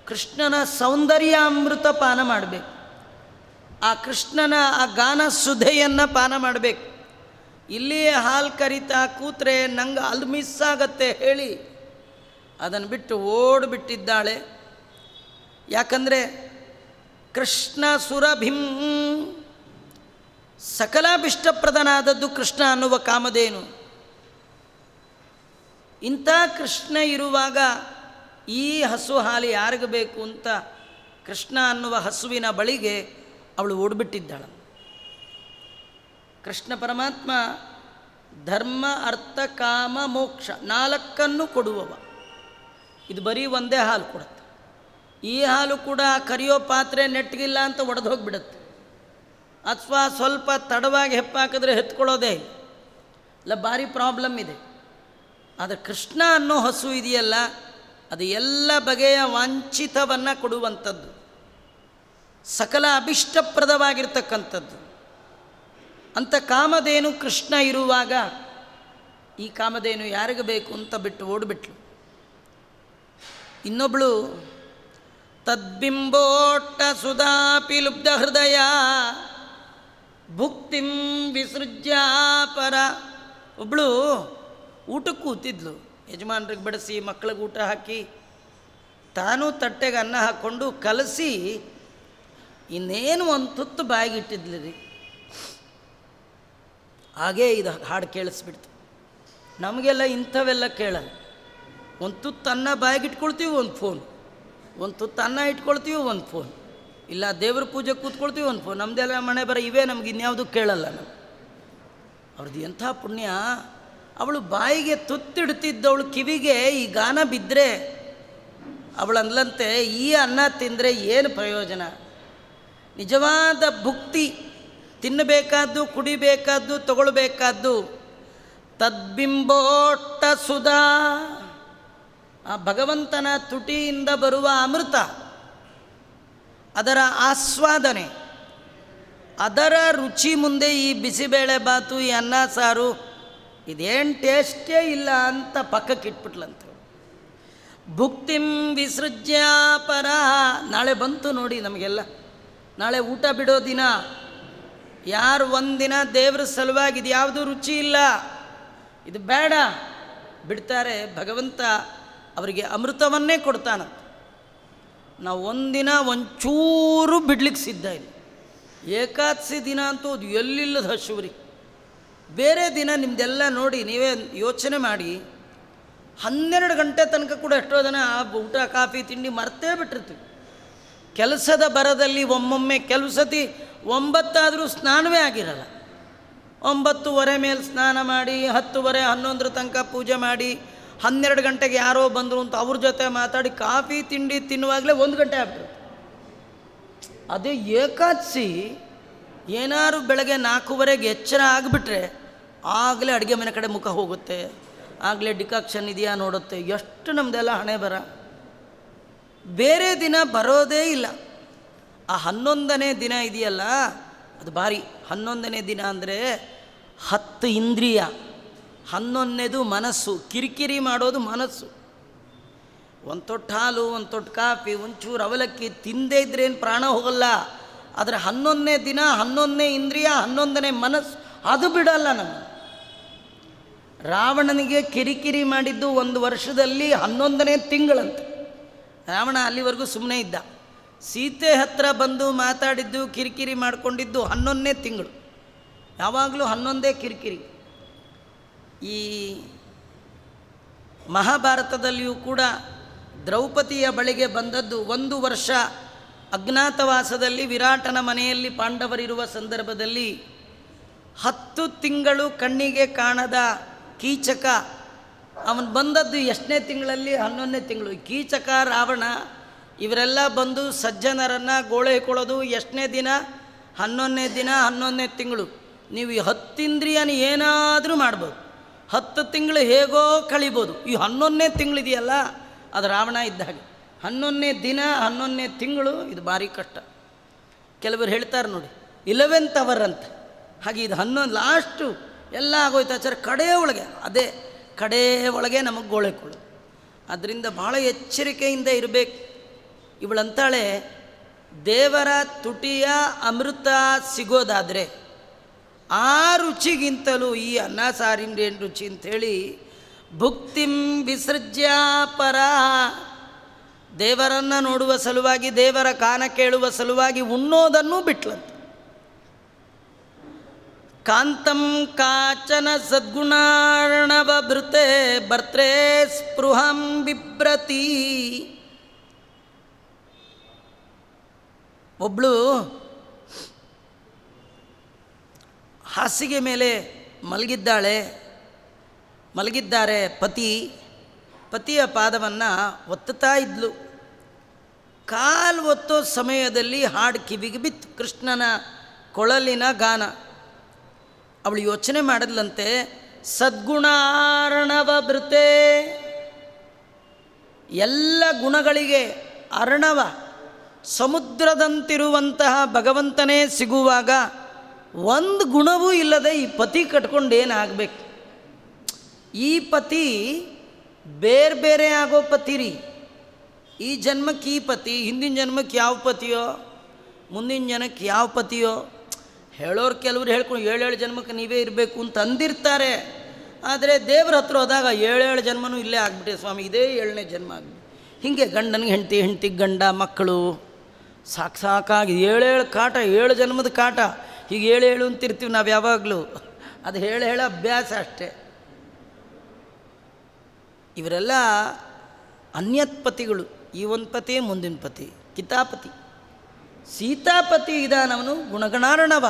ಕೃಷ್ಣನ ಸೌಂದರ್ಯ ಅಮೃತ ಪಾನ ಮಾಡಬೇಕು. ಆ ಕೃಷ್ಣನ ಆ ಗಾನ ಸುಧೆಯನ್ನು ಪಾನ ಮಾಡಬೇಕು. ಇಲ್ಲಿಯೇ ಹಾಲು ಕರಿತಾ ಕೂತ್ರೆ ನಂಗೆ ಅಲ್ಲಿ ಮಿಸ್ ಆಗತ್ತೆ ಹೇಳಿ ಅದನ್ನು ಬಿಟ್ಟು ಓಡಿಬಿಟ್ಟಿದ್ದಾಳೆ. ಯಾಕಂದರೆ ಕೃಷ್ಣ ಸುರಭಿಂ, ಸಕಲಾಭಿಷ್ಟಪ್ರದನಾದದ್ದು ಕೃಷ್ಣ ಅನ್ನುವ ಕಾಮಧೇನು. ಇಂಥ ಕೃಷ್ಣ ಇರುವಾಗ ಈ ಹಸು ಹಾಲು ಯಾರಿಗೆ ಬೇಕು ಅಂತ ಕೃಷ್ಣ ಅನ್ನುವ ಹಸುವಿನ ಬಳಿಗೆ ಅವಳು ಓಡಿಬಿಟ್ಟಿದ್ದಾಳೆ. ಕೃಷ್ಣ ಪರಮಾತ್ಮ ಧರ್ಮ ಅರ್ಥ ಕಾಮ ಮೋಕ್ಷ 4 ಕೊಡುವವ. ಇದು ಬರೀ ಒಂದೇ ಹಾಲು ಕೊಡುತ್ತೆ. ಈ ಹಾಲು ಕೂಡ ಕರಿಯೋ ಪಾತ್ರೆ ನೆಟ್ಟಗಿಲ್ಲ ಅಂತ ಒಡೆದು ಹೋಗಿಬಿಡುತ್ತೆ, ಅಥವಾ ಸ್ವಲ್ಪ ತಡವಾಗಿ ಹೆಪ್ಪಾಕಿದ್ರೆ ಹೆತ್ಕೊಳ್ಳೋದೇ ಇಲ್ಲ, ಭಾರಿ ಪ್ರಾಬ್ಲಮ್ ಇದೆ. ಆದರೆ ಕೃಷ್ಣ ಅನ್ನೋ ಹಸು ಇದೆಯಲ್ಲ, ಅದು ಎಲ್ಲ ಬಗೆಯ ವಾಂಛಿತವನ್ನು ಕೊಡುವಂಥದ್ದು, ಸಕಲ ಅಭಿಷ್ಟಪ್ರದವಾಗಿರ್ತಕ್ಕಂಥದ್ದು. ಅಂಥ ಕಾಮಧೇನು ಕೃಷ್ಣ ಇರುವಾಗ ಈ ಕಾಮಧೇನು ಯಾರಿಗೆ ಬೇಕು ಅಂತ ಬಿಟ್ಟು ಓಡಿಬಿಟ್ಲು. ಇನ್ನೊಬ್ಬಳು ತದ್ಬಿಂಬೋಟ್ಟ ಸುಧಾಪಿ ಲುಬ್ಧ ಹೃದಯ ಭುಕ್ತಿಂ ವಿಸೃಜ್ಯಾಪರ. ಒಬ್ಬಳು ಊಟಕ್ಕೆ ಕೂತಿದ್ಲು, ಯಜಮಾನ್ರಿಗೆ ಬಡಿಸಿ ಮಕ್ಕಳಿಗೆ ಊಟ ಹಾಕಿ ತಾನೂ ತಟ್ಟೆಗೆ ಅನ್ನ ಹಾಕ್ಕೊಂಡು ಕಲಸಿ ಇನ್ನೇನು ಒಂದು ತುತ್ತು ಬಾಯಿಗಿಟ್ಟಿದ್ಲು ರೀ. ಹಾಗೇ ಇದು ಹಾಡು ಕೇಳಿಸ್ಬಿಡ್ತು. ನಮಗೆಲ್ಲ ಇಂಥವೆಲ್ಲ ಕೇಳಲ್ಲ. ಒಂದು ತುತ್ತು ಅನ್ನ ಬಾಯಿಗಿಟ್ಕೊಳ್ತೀವಿ, ಒಂದು ಫೋನ್, ಒಂದು ತುತ್ತು ಅನ್ನ ಇಟ್ಕೊಳ್ತೀವಿ, ಒಂದು ಫೋನ್, ಇಲ್ಲ ದೇವ್ರ ಪೂಜೆ ಕೂತ್ಕೊಳ್ತೀವಿ, ಒಂದು ಫೋನ್. ನಮ್ಮದೆಲ್ಲ ಮನೆ ಬರ ಇವೇ, ನಮ್ಗೆ ಇನ್ಯಾವುದು ಕೇಳಲ್ಲ ನಾವು. ಅವ್ರದ್ದು ಎಂಥ ಪುಣ್ಯ. ಅವಳು ಬಾಯಿಗೆ ತುತ್ತಿಡ್ತಿದ್ದವಳು ಕಿವಿಗೆ ಈ ಗಾನ ಬಿದ್ದರೆ ಅವಳಂದ್ಲಂತೆ, ಈ ಅನ್ನ ತಿಂದರೆ ಏನು ಪ್ರಯೋಜನ? ನಿಜವಾದ ಭುಕ್ತಿ, ತಿನ್ನಬೇಕಾದ್ದು, ಕುಡಿಬೇಕಾದ್ದು, ತಗೊಳ್ಬೇಕಾದ್ದು ತದ್ಬಿಂಬೋಟ್ಟ ಸುಧಾ, ಆ ಭಗವಂತನ ತುಟಿಯಿಂದ ಬರುವ ಅಮೃತ, ಅದರ ಆಸ್ವಾದನೆ, ಅದರ ರುಚಿ ಮುಂದೆ ಈ ಬಿಸಿಬೇಳೆ ಬಾತು, ಈ ಅನ್ನ ಸಾರು ಇದೇನು ಟೇಸ್ಟೇ ಇಲ್ಲ ಅಂತ ಪಕ್ಕಕ್ಕಿಟ್ಬಿಟ್ಲಂತ. ಭುಕ್ತಿಂ ವಿಸೃಜ್ಯ ಪರ. ನಾಳೆ ಬಂತು ನೋಡಿ ನಮಗೆಲ್ಲ, ನಾಳೆ ಊಟ ಬಿಡೋ ದಿನ. ಯಾರು ಒಂದಿನ ದೇವ್ರ ಸಲುವಾಗಿ ಇದು ಯಾವುದೂ ರುಚಿ ಇಲ್ಲ, ಇದು ಬೇಡ ಬಿಡ್ತಾರೆ, ಭಗವಂತ ಅವರಿಗೆ ಅಮೃತವನ್ನೇ ಕೊಡ್ತಾನಂತ. ನಾವು ಒಂದಿನ ಒಂಚೂರು ಬಿಡ್ಲಿಕ್ಕೆ ಸಿದ್ಧ ಇಲ್ಲ. ಏಕಾದಶಿ ದಿನ ಅಂತೂ ಅದು ಎಲ್ಲಿಲ್ಲದ ಹಶುವ್ರಿ. ಬೇರೆ ದಿನ ನಿಮ್ಮದೆಲ್ಲ ನೋಡಿ ನೀವೇ ಯೋಚನೆ ಮಾಡಿ, 12 ಗಂಟೆ ತನಕ ಕೂಡ ಎಷ್ಟೋ ಜನ ಊಟ ಕಾಫಿ ತಿಂಡಿ ಮರ್ತೇ ಬಿಟ್ಟಿರ್ತೀವಿ. ಕೆಲಸದ ಬರದಲ್ಲಿ ಒಮ್ಮೊಮ್ಮೆ ಕೆಲವು ಸತಿ 9 ಆದರೂ ಸ್ನಾನವೇ ಆಗಿರಲ್ಲ. 9:30 ಮೇಲೆ ಸ್ನಾನ ಮಾಡಿ 10:30 11 ತನಕ ಪೂಜೆ ಮಾಡಿ 12 ಗಂಟೆಗೆ ಯಾರೋ ಬಂದರು ಅಂತ ಅವ್ರ ಜೊತೆ ಮಾತಾಡಿ ಕಾಫಿ ತಿಂಡಿ ತಿನ್ನುವಾಗಲೇ 1 ಗಂಟೆ ಆಗ್ಬಿಟ್ರು. ಅದೇ ಏಕಾದಶಿ ಏನಾದ್ರು ಬೆಳಗ್ಗೆ 4:15 ಎಚ್ಚರ ಆಗಿಬಿಟ್ರೆ ಆಗಲೇ ಅಡುಗೆ ಮನೆ ಕಡೆ ಮುಖ ಹೋಗುತ್ತೆ, ಆಗಲೇ ಡಿಕಾಕ್ಷನ್ ಇದೆಯಾ ನೋಡುತ್ತೆ. ಎಷ್ಟು ನಮ್ಮದೆಲ್ಲ ಹಣೆ ಬರ. ಬೇರೆ ದಿನ ಬರೋದೇ ಇಲ್ಲ. ಆ 11ನೇ ದಿನ ಇದೆಯಲ್ಲ ಅದು ಭಾರಿ. 11ನೇ ದಿನ ಅಂದರೆ 10 ಇಂದ್ರಿಯ, 11ನೇದು ಮನಸ್ಸು. ಕಿರಿಕಿರಿ ಮಾಡೋದು ಮನಸ್ಸು. ಒಂದು ತೊಟ್ಟು ಹಾಲು, ಒಂದು ತೊಟ್ಟು ಕಾಫಿ, ಒಂಚೂರು ಅವಲಕ್ಕಿ ತಿಂದೇ ಇದ್ರೇನು ಪ್ರಾಣ ಹೋಗಲ್ಲ. ಆದರೆ 11ನೇ ದಿನ 11ನೇ ಇಂದ್ರಿಯ, 11ನೇ ಮನಸ್ಸು ಅದು ಬಿಡಲ್ಲ ನಮ್ಮ. ರಾವಣನಿಗೆ ಕಿರಿಕಿರಿ ಮಾಡಿದ್ದು 1 ವರ್ಷದಲ್ಲಿ 11ನೇ ತಿಂಗಳಂತೆ. ರಾವಣ ಅಲ್ಲಿವರೆಗೂ ಸುಮ್ಮನೆ ಇದ್ದ. ಸೀತೆ ಹತ್ರ ಬಂದು ಮಾತಾಡಿದ್ದು, ಕಿರಿಕಿರಿ ಮಾಡಿಕೊಂಡಿದ್ದು 11ನೇ ತಿಂಗಳು. ಯಾವಾಗಲೂ 11ನೇ ಕಿರಿಕಿರಿ. ಈ ಮಹಾಭಾರತದಲ್ಲಿಯೂ ಕೂಡ ದ್ರೌಪದಿಯ ಬಳಿಗೆ ಬಂದದ್ದು 1 ವರ್ಷ ಅಜ್ಞಾತವಾಸದಲ್ಲಿ ವಿರಾಟನ ಮನೆಯಲ್ಲಿ ಪಾಂಡವರಿರುವ ಸಂದರ್ಭದಲ್ಲಿ 10 ತಿಂಗಳು ಕಣ್ಣಿಗೆ ಕಾಣದ ಕೀಚಕ ಅವನು ಬಂದದ್ದು ಎಷ್ಟನೇ ತಿಂಗಳಲ್ಲಿ? 11ನೇ ತಿಂಗಳು. ಕೀಚಕ, ರಾವಣ ಇವರೆಲ್ಲ ಬಂದು ಸಜ್ಜನರನ್ನು ಗೋಳೈಕೊಳ್ಳೋದು ಎಷ್ಟನೇ ದಿನ? 11ನೇ ದಿನ, 11ನೇ ತಿಂಗಳು. ನೀವು ಈ 10 ಇಂದ್ರಿಯನ ಏನಾದರೂ ಮಾಡ್ಬೋದು, 10 ತಿಂಗಳು ಹೇಗೋ ಕಳಿಬೋದು. ಈ 11ನೇ ತಿಂಗಳಿದೆಯಲ್ಲ ಅದು ರಾವಣ ಇದ್ದ ಹಾಗೆ. 11ನೇ ದಿನ 11ನೇ ತಿಂಗಳು ಇದು ಭಾರಿ ಕಷ್ಟ. ಕೆಲವರು ಹೇಳ್ತಾರೆ ನೋಡಿ 11th ಅವರ್ ಅಂತ. ಹಾಗೆ ಇದು 11 ಲಾಸ್ಟು ಎಲ್ಲ ಆಗೋಯ್ತು ಆಚಾರ, ಕಡೆಯ ಒಳಗೆ ಅದೇ ಕಡೆಯ ಒಳಗೆ ನಮಗೆ ಗೋಳೆಕೊಳ್ಳು. ಅದರಿಂದ ಭಾಳ ಎಚ್ಚರಿಕೆಯಿಂದ ಇರಬೇಕು. ಇವಳಂತಾಳೆ, ದೇವರ ತುಟಿಯ ಅಮೃತ ಸಿಗೋದಾದರೆ ಆ ರುಚಿಗಿಂತಲೂ ಈ ಅನ್ನ ಸಾರಿನ ರುಚಿ ಅಂಥೇಳಿ ಭುಕ್ತಿಂ ವಿಸೃಜ್ಯ ಪರ. ದೇವರನ್ನು ನೋಡುವ ಸಲುವಾಗಿ, ದೇವರ ಕಾನ ಕೇಳುವ ಸಲುವಾಗಿ ಉಣ್ಣೋದನ್ನು ಬಿಟ್ಲಂತ. ಕಾಂತಂ ಕಾಚನ ಸದ್ಗುಣಾರ್ಣವ ಭೃತೆ ಭರ್ತ್ರೇ ಸ್ಪೃಹಂ ಬಿಭ್ರತಿ. ಒಬ್ಬಳು ಹಾಸಿಗೆ ಮೇಲೆ ಮಲಗಿದ್ದಾರೆ ಪತಿಯ ಪಾದವನ್ನು ಒತ್ತುತ್ತಾ ಇದ್ಲು. ಕಾಲು ಒತ್ತೋ ಸಮಯದಲ್ಲಿ ಹಾಡು ಕಿವಿಗೆ ಬಿತ್ತು, ಕೃಷ್ಣನ ಕೊಳಲಿನ ಗಾನ. ಅವಳು ಯೋಚನೆ ಮಾಡಿದ್ಲಂತೆ, ಸದ್ಗುಣಾರ್ಣವ ಭೃತೆ, ಎಲ್ಲ ಗುಣಗಳಿಗೆ ಅರ್ಣವ ಸಮುದ್ರದಂತಿರುವಂತಹ ಭಗವಂತನೇ ಸಿಗುವಾಗ ಒಂದು ಗುಣವೂ ಇಲ್ಲದೆ ಈ ಪತಿ ಕಟ್ಕೊಂಡು ಏನಾಗಬೇಕು? ಈ ಪತಿ ಬೇರೆ ಬೇರೆ ಆಗೋ ಪತಿ ರೀ. ಈ ಜನ್ಮಕ್ಕೆ ಈ ಪತಿ, ಹಿಂದಿನ ಜನ್ಮಕ್ಕೆ ಯಾವ ಪತಿಯೋ, ಮುಂದಿನ ಜನಕ್ಕೆ ಯಾವ ಪತಿಯೋ ಹೇಳೋರು ಕೆಲವ್ರು ಹೇಳ್ಕೊಂಡು 7 ಜನ್ಮಕ್ಕೆ ನೀವೇ ಇರಬೇಕು ಅಂತ ಅಂದಿರ್ತಾರೆ. ಆದರೆ ದೇವ್ರ ಹತ್ರ ಹೋದಾಗ 7 ಜನ್ಮನೂ ಇಲ್ಲೇ ಆಗ್ಬಿಟ್ಟೆ ಸ್ವಾಮಿ, ಇದೇ 7ನೇ ಜನ್ಮ ಆಗ್ಬಿಟ್ಟು. ಹೀಗೆ ಗಂಡನಿಗೆ ಹೆಂಡತಿ, ಹೆಂಡತಿಗೆ ಗಂಡ, ಮಕ್ಕಳು, ಸಾಕಾಗಿ 7 ಕಾಟ, 7 ಜನ್ಮದ ಕಾಟ. ಹೀಗೆ 7 ಅಂತಿರ್ತೀವಿ ನಾವು ಯಾವಾಗಲೂ. ಅದು ಹೇಳ ಅಭ್ಯಾಸ ಅಷ್ಟೇ. ಇವರೆಲ್ಲ ಅನ್ಯತ್ ಪತಿಗಳು. ಈ ಒಂದು ಪತಿ, ಮುಂದಿನ ಪತಿ, ಕಿತಾಪತಿ. ಸೀತಾಪತಿ ಇದಾನವನು ಗುಣಗಣಾರ್ಣವ,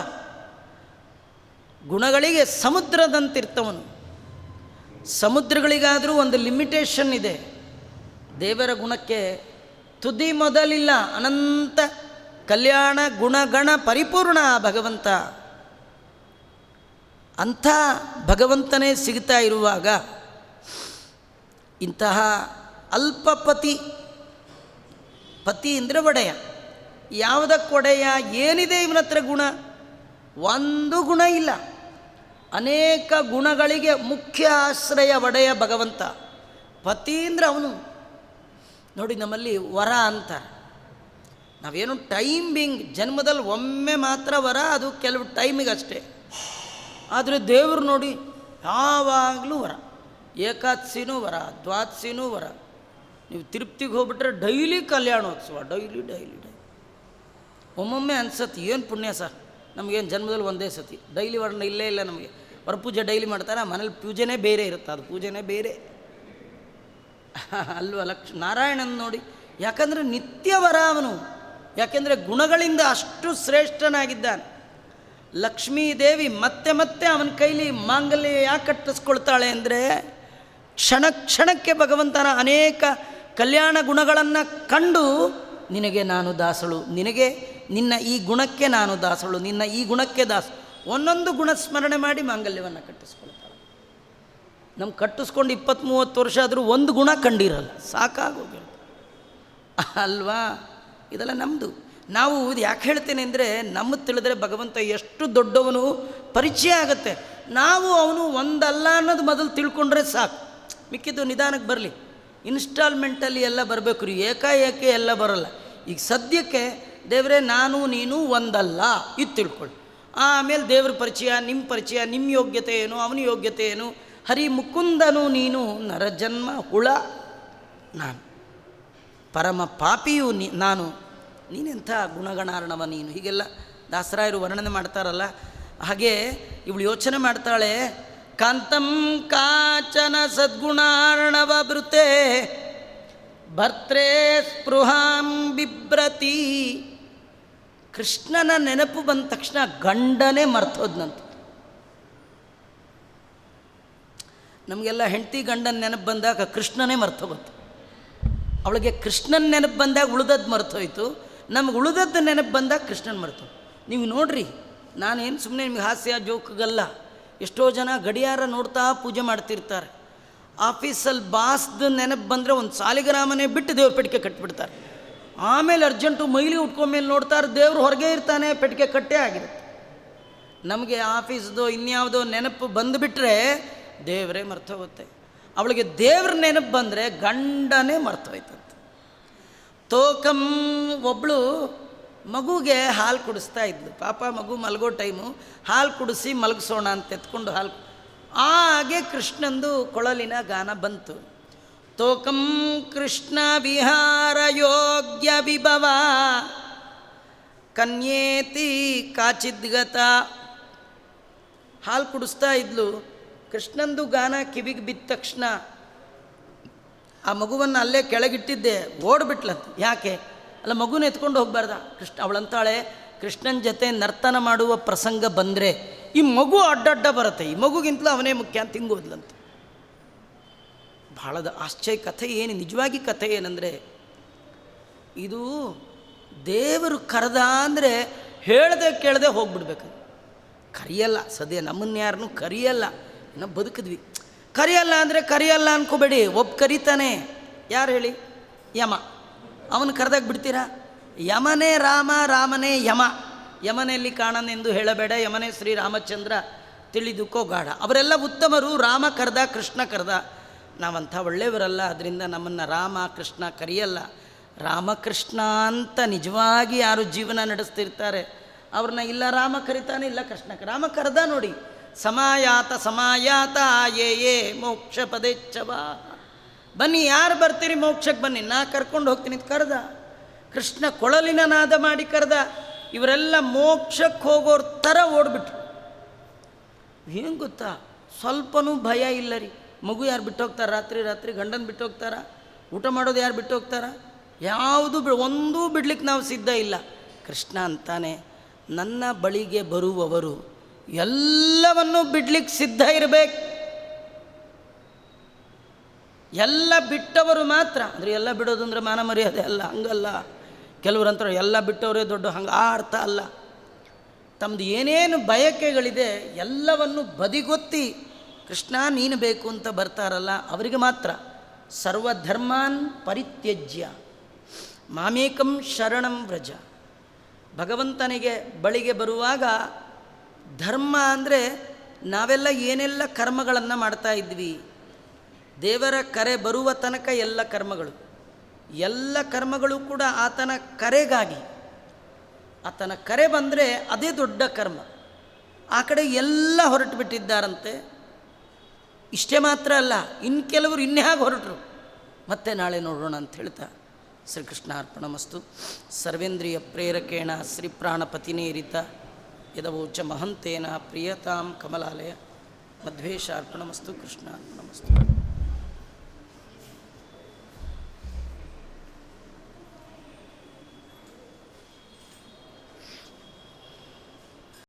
ಗುಣಗಳಿಗೆ ಸಮುದ್ರದಂತಿರ್ತವನು. ಸಮುದ್ರಗಳಿಗಾದರೂ ಒಂದು ಲಿಮಿಟೇಷನ್ ಇದೆ, ದೇವರ ಗುಣಕ್ಕೆ ತುದಿ ಮೊದಲಿಲ್ಲ, ಅನಂತ ಕಲ್ಯಾಣ ಗುಣಗಣ ಪರಿಪೂರ್ಣ ಭಗವಂತ. ಅಂಥ ಭಗವಂತನೇ ಸಿಗ್ತಾ ಇರುವಾಗ ಇಂತಹ ಅಲ್ಪಪತಿ, ಪತಿ ಅಂದರೆ ಒಡೆಯ, ಯಾವುದಕ್ಕೆ ಒಡೆಯ? ಏನಿದೆ ಇವನ ಹತ್ರ ಗುಣ? ಒಂದು ಗುಣ ಇಲ್ಲ. ಅನೇಕ ಗುಣಗಳಿಗೆ ಮುಖ್ಯ ಆಶ್ರಯ ಒಡೆಯ ಭಗವಂತ. ಪತಿ ಅಂದರೆ ಅವನು. ನೋಡಿ, ನಮ್ಮಲ್ಲಿ ವರ ಅಂತಾರೆ. ನಾವೇನು ಟೈಮ್ ಬಿಂಗ್, ಜನ್ಮದಲ್ಲಿ ಒಮ್ಮೆ ಮಾತ್ರ ವರ, ಅದು ಕೆಲವು ಟೈಮಿಗೆ ಅಷ್ಟೇ. ಆದರೆ ದೇವರು ನೋಡಿ ಯಾವಾಗಲೂ ವರ. ಏಕಾದಶಿನೂ ವರ, ದ್ವಾದಶಿನೂ ವರ. ನೀವು ತಿರುಪ್ತಿಗೆ ಹೋಗ್ಬಿಟ್ರೆ ಡೈಲಿ ಕಲ್ಯಾಣೋತ್ಸವ, ಡೈಲಿ ಡೈಲಿ ಡೈಲಿ. ಒಮ್ಮೊಮ್ಮೆ ಅನ್ಸತ್ತೆ ಏನು ಪುಣ್ಯ ಸರ್, ನಮಗೇನು ಜನ್ಮದಲ್ಲಿ ಒಂದೇ ಸತಿ ಡೈಲಿ ವರ್ಣ ಇಲ್ಲೇ ಇಲ್ಲ ನಮಗೆ. ವರಪೂಜೆ ಡೈಲಿ ಮಾಡ್ತಾರೆ, ಮನೇಲಿ ಪೂಜೆನೇ ಬೇರೆ ಇರುತ್ತೆ, ಅದು ಪೂಜೆನೇ ಬೇರೆ ಅಲ್ವ. ನಾರಾಯಣನ್ ನೋಡಿ, ಯಾಕಂದರೆ ನಿತ್ಯವರ ಅವನು, ಯಾಕೆಂದರೆ ಗುಣಗಳಿಂದ ಅಷ್ಟು ಶ್ರೇಷ್ಠನಾಗಿದ್ದಾನೆ. ಲಕ್ಷ್ಮೀದೇವಿ ಮತ್ತೆ ಮತ್ತೆ ಅವನ ಕೈಲಿ ಮಾಂಗಲ್ಯ ಯಾಕೆ ಕಟ್ಟಿಸ್ಕೊಳ್ತಾಳೆ ಅಂದರೆ, ಕ್ಷಣ ಕ್ಷಣಕ್ಕೆ ಭಗವಂತನ ಅನೇಕ ಕಲ್ಯಾಣ ಗುಣಗಳನ್ನು ಕಂಡು ನಿನಗೆ ನಾನು ದಾಸಳು, ನಿನಗೆ ನಿನ್ನ ಈ ಗುಣಕ್ಕೆ ನಾನು ದಾಸಳು, ನಿನ್ನ ಈ ಗುಣಕ್ಕೆ ಒಂದೊಂದು ಗುಣ ಸ್ಮರಣೆ ಮಾಡಿ ಮಾಂಗಲ್ಯವನ್ನು ಕಟ್ಟಿಸ್ಕೊಳ್ತಾಳೆ. ನಮ್ಗೆ ಕಟ್ಟಿಸ್ಕೊಂಡು 20-30 ವರ್ಷ ಆದರೂ ಒಂದು ಗುಣ ಕಂಡಿರಲ್ಲ, ಸಾಕಾಗೋಗಿರುತ್ತೆ ಅಲ್ವಾ. ಇದೆಲ್ಲ ನಮ್ಮದು. ನಾವು ಯಾಕೆ ಹೇಳ್ತೇನೆ ಅಂದರೆ, ನಮಗೆ ತಿಳಿದ್ರೆ ಭಗವಂತ ಎಷ್ಟು ದೊಡ್ಡವನು ಪರಿಚಯ ಆಗುತ್ತೆ. ನಾವು ಅವನು ಒಂದಲ್ಲ ಅನ್ನೋದು ಮೊದಲು ತಿಳ್ಕೊಂಡ್ರೆ ಸಾಕು, ಮಿಕ್ಕಿದ್ದು ನಿಧಾನಕ್ಕೆ ಬರಲಿ. ಇನ್ಸ್ಟಾಲ್ಮೆಂಟಲ್ಲಿ ಎಲ್ಲ ಬರಬೇಕು ರೀ, ಏಕಾಏಕಿ ಎಲ್ಲ ಬರೋಲ್ಲ. ಈಗ ಸದ್ಯಕ್ಕೆ ದೇವರೇ ನಾನು ನೀನು ಒಂದಲ್ಲ ಇದು ತಿಳ್ಕೊಳ್ಳಿ. ಆಮೇಲೆ ದೇವ್ರ ಪರಿಚಯ, ನಿಮ್ಮ ಪರಿಚಯ, ನಿಮ್ಮ ಯೋಗ್ಯತೆ ಏನು, ಅವನ ಯೋಗ್ಯತೆ ಏನು. ಹರಿ ಮುಕುಂದನು ನೀನು, ನರಜನ್ಮ ಹುಳ ನಾನು, ಪರಮ ಪಾಪಿಯು ನಾನು, ನೀನೆಂಥ ಗುಣಗಣಾರ್ಣವ ನೀನು. ಹೀಗೆಲ್ಲ ದಾಸರಾಯರು ವರ್ಣನೆ ಮಾಡ್ತಾರಲ್ಲ. ಹಾಗೆ ಇವಳು ಯೋಚನೆ ಮಾಡ್ತಾಳೆ, ಕಾಂತಂ ಕಾಚನ ಸದ್ಗುಣಾರ್ಣವ ಬೃತೆ ಭರ್ತ್ರೇ ಸ್ಪೃಹಾಂ ಬಿಭ್ರತಿ. ಕೃಷ್ಣನ ನೆನಪು ಬಂದ ತಕ್ಷಣ ಗಂಡನೇ ಮರ್ತೋದ್ನಂತ. ನಮಗೆಲ್ಲ ಹೆಂಡತಿ ಗಂಡನ ನೆನಪು ಬಂದಾಗ ಕೃಷ್ಣನೇ ಮರ್ತೋಗುತ್ತೆ. ಅವಳಿಗೆ ಕೃಷ್ಣನ ನೆನಪು ಬಂದಾಗ ಉಳಿದದ್ದು ಮರ್ತೋಯ್ತು, ನಮ್ಗೆ ಉಳಿದದ್ದು ನೆನಪು ಬಂದಾಗ ಕೃಷ್ಣನ ಮರ್ತು. ನೀವು ನೋಡ್ರಿ, ನಾನೇನು ಸುಮ್ಮನೆ ನಿಮ್ಗೆ ಹಾಸ್ಯ ಜೋಕ್ಗಲ್ಲ. ಎಷ್ಟೋ ಜನ ಗಡಿಯಾರ ನೋಡ್ತಾ ಪೂಜೆ ಮಾಡ್ತಿರ್ತಾರೆ. ಆಫೀಸಲ್ಲಿ ಬಾಸ್ದು ನೆನಪು ಬಂದರೆ ಒಂದು ಸಾಲಿಗ್ರಾಮನೇ ಬಿಟ್ಟು ದೇವ್ರ ಪೆಟ್ಟಿಗೆ ಕಟ್ಟಿಬಿಡ್ತಾರೆ. ಆಮೇಲೆ ಅರ್ಜೆಂಟು ಮೈಲಿ ಉಟ್ಕೊಂಡ್ಮೇಲೆ ನೋಡ್ತಾರೆ, ದೇವ್ರು ಹೊರಗೆ ಇರ್ತಾನೆ, ಪೆಟ್ಟಿಗೆ ಕಟ್ಟೇ ಆಗಿರುತ್ತೆ. ನಮಗೆ ಆಫೀಸ್ದು ಇನ್ಯಾವುದೋ ನೆನಪು ಬಂದುಬಿಟ್ರೆ ದೇವರೇ ಮರ್ತೋಗುತ್ತೆ. ಅವಳಿಗೆ ದೇವ್ರ ನೆನಪು ಬಂದರೆ ಗಂಡನೇ ಮರ್ತೋಯ್ತಂತೆ. ತೋಕಂ ಒಬ್ಬಳು ಮಗುಗೆ ಹಾಲು ಕುಡಿಸ್ತಾ ಇದ್ಲು. ಪಾಪ ಮಗು ಮಲಗೋ ಟೈಮು, ಹಾಲು ಕುಡಿಸಿ ಮಲಗಿಸೋಣ ಅಂತ ಎತ್ಕೊಂಡು ಹಾಲು, ಹಾಗೆ ಕೃಷ್ಣಂದು ಕೊಳಲಿನ ಗಾನ ಬಂತು. ತೋಕಂ ಕೃಷ್ಣ ವಿಹಾರ ಯೋಗ್ಯ ವಿಭವ ಕನ್ಯೇತಿ ಕಾಚಿದ್ಗತ. ಹಾಲು ಕುಡಿಸ್ತಾ ಇದ್ಲು, ಕೃಷ್ಣಂದು ಗಾನ ಕಿವಿಗೆ ಬಿದ್ದ ತಕ್ಷಣ ಆ ಮಗುವನ್ನು ಅಲ್ಲೇ ಕೆಳಗಿಟ್ಟಿದ್ದೆ, ಓಡ್ಬಿಟ್ಲಂತ. ಯಾಕೆ? ಅಲ್ಲ, ಮಗುನ ಎತ್ಕೊಂಡು ಹೋಗ್ಬಾರ್ದ? ಅವಳಂತಾಳೆ, ಕೃಷ್ಣನ ಜೊತೆ ನರ್ತನ ಮಾಡುವ ಪ್ರಸಂಗ ಬಂದರೆ ಈ ಮಗು ಅಡ್ಡಡ್ಡ ಬರುತ್ತೆ, ಈ ಮಗುಗಿಂತಲೂ ಅವನೇ ಮುಖ್ಯ ಅಂತ ಹಿಂಗೋದ್ಲಂತ. ಬಹಳದ ಆಶ್ಚರ್ಯ ಕಥೆ. ಏನು ನಿಜವಾಗಿ ಕಥೆ ಏನಂದರೆ, ಇದು ದೇವರು ಕರೆದ ಅಂದರೆ ಹೇಳ್ದೆ ಕೇಳದೆ ಹೋಗ್ಬಿಡ್ಬೇಕು. ಕರಿಯಲ್ಲ, ಸದ್ಯ ನಮ್ಮನ್ನು ಯಾರನ್ನೂ ಕರಿಯಲ್ಲ, ನಾವು ಬದುಕಿದ್ವಿ. ಕರಿಯಲ್ಲ ಅಂದರೆ ಕರಿಯಲ್ಲ ಅನ್ಕೋಬೇಡಿ, ಒಬ್ಬ ಕರಿತಾನೆ. ಯಾರು ಹೇಳಿ? ಯಮ. ಅವನು ಕರೆದಾಗ ಬಿಡ್ತೀರಾ? ಯಮನೇ ರಾಮ, ರಾಮನೇ ಯಮ. ಯಮನೆಯಲ್ಲಿ ಕಾಣನೆಂದು ಹೇಳಬೇಡ, ಯಮನೇ ಶ್ರೀರಾಮಚಂದ್ರ ತಿಳಿದುಕೋ ಗಾಢ. ಅವರೆಲ್ಲ ಉತ್ತಮರು. ರಾಮ ಕರೆದ, ಕೃಷ್ಣ ಕರೆದ. ನಾವಂಥ ಒಳ್ಳೆಯವರಲ್ಲ, ಅದರಿಂದ ನಮ್ಮನ್ನು ರಾಮ ಕೃಷ್ಣ ಕರೆಯಲ್ಲ. ರಾಮಕೃಷ್ಣ ಅಂತ ನಿಜವಾಗಿ ಯಾರು ಜೀವನ ನಡೆಸ್ತಿರ್ತಾರೆ ಅವ್ರನ್ನ ಇಲ್ಲ ರಾಮ ಕರಿತಾನೆ, ಇಲ್ಲ ಕೃಷ್ಣ. ರಾಮ ಕರೆದ ನೋಡಿ, ಸಮಾಯಾತ ಸಮಾಯಾತ ಯೇ ಮೋಕ್ಷ ಪದೇಚ್ಛವ. ಬನ್ನಿ, ಯಾರು ಬರ್ತೀರಿ ಮೋಕ್ಷಕ್ಕೆ ಬನ್ನಿ, ನಾ ಕರ್ಕೊಂಡು ಹೋಗ್ತೀನಿ ಅಂತ ಕರೆದ. ಕೃಷ್ಣ ಕೊಳಲಿನ ನಾದ ಮಾಡಿ ಕರೆದ. ಇವರೆಲ್ಲ ಮೋಕ್ಷಕ್ಕೆ ಹೋಗೋರ ಥರ ಓಡ್ಬಿಟ್ರು. ಏನು ಗೊತ್ತಾ, ಸ್ವಲ್ಪನೂ ಭಯ ಇಲ್ಲ ರೀ. ಮಗು ಯಾರು ಬಿಟ್ಟು ಹೋಗ್ತಾರೆ? ರಾತ್ರಿ ರಾತ್ರಿ ಗಂಡನ ಬಿಟ್ಟು ಹೋಗ್ತಾರ? ಊಟ ಮಾಡೋದು ಯಾರು ಬಿಟ್ಟು ಹೋಗ್ತಾರ? ಯಾವುದು ಒಂದೂ ಬಿಡ್ಲಿಕ್ಕೆ ನಾವು ಸಿದ್ಧ ಇಲ್ಲ. ಕೃಷ್ಣ ಅಂತಾನೆ, ನನ್ನ ಬಳಿಗೆ ಬರುವವರು ಎಲ್ಲವನ್ನೂ ಬಿಡ್ಲಿಕ್ಕೆ ಸಿದ್ಧ ಇರಬೇಕು. ಎಲ್ಲ ಬಿಟ್ಟವರು ಮಾತ್ರ, ಅಂದರೆ ಎಲ್ಲ ಬಿಡೋದು ಅಂದರೆ ಮಾನ ಮರ್ಯಾದೆ ಅಲ್ಲ, ಹಂಗಲ್ಲ. ಕೆಲವರಂತರ ಎಲ್ಲ ಬಿಟ್ಟವರೇ ದೊಡ್ಡ, ಹಂಗೆ ಆ ಅರ್ಥ ಅಲ್ಲ. ತಮ್ಮದು ಏನೇನು ಬಯಕೆಗಳಿದೆ ಎಲ್ಲವನ್ನು ಬದಿಗೊತ್ತಿ ಕೃಷ್ಣ ನೀನು ಬೇಕು ಅಂತ ಬರ್ತಾರಲ್ಲ ಅವರಿಗೆ ಮಾತ್ರ. ಸರ್ವಧರ್ಮಾನ್ ಪರಿತ್ಯಜ್ಯ ಮಾಮೇಕಂ ಶರಣಂ ವ್ರಜ. ಭಗವಂತನಿಗೆ ಬಳಿಗೆ ಬರುವಾಗ ಧರ್ಮ ಅಂದರೆ ನಾವೆಲ್ಲ ಏನೆಲ್ಲ ಕರ್ಮಗಳನ್ನು ಮಾಡ್ತಾ ಇದ್ವಿ, ದೇವರ ಕರೆ ಬರುವ ತನಕ ಎಲ್ಲ ಕರ್ಮಗಳು ಕೂಡ ಆತನ ಕರೆಗಾಗಿ. ಆತನ ಕರೆ ಬಂದರೆ ಅದೇ ದೊಡ್ಡ ಕರ್ಮ. ಆ ಕಡೆ ಎಲ್ಲ ಹೊರಟು ಬಿಟ್ಟಿದ್ದಾರಂತೆ. ಇಷ್ಟೇ ಮಾತ್ರ ಅಲ್ಲ, ಇನ್ನು ಕೆಲವರು ಇನ್ಯಾಗ ಹೊರಟರು, ಮತ್ತೆ ನಾಳೆ ನೋಡೋಣ ಅಂತ ಹೇಳ್ತಾ ಶ್ರೀಕೃಷ್ಣ ಅರ್ಪಣಮಸ್ತು. ಸರ್ವೇಂದ್ರಿಯ ಪ್ರೇರಕೇಣ ಶ್ರೀಪ್ರಾಣಪತಿನೇರಿತ ಯದವೋಚ ಮಹಂತೇನ ಪ್ರಿಯತಾಂ ಕಮಲಾಲಯ ಮಧ್ವೇಶ ಅರ್ಪಣಮಸ್ತು. ಕೃಷ್ಣ ಅರ್ಪಣಮಸ್ತು.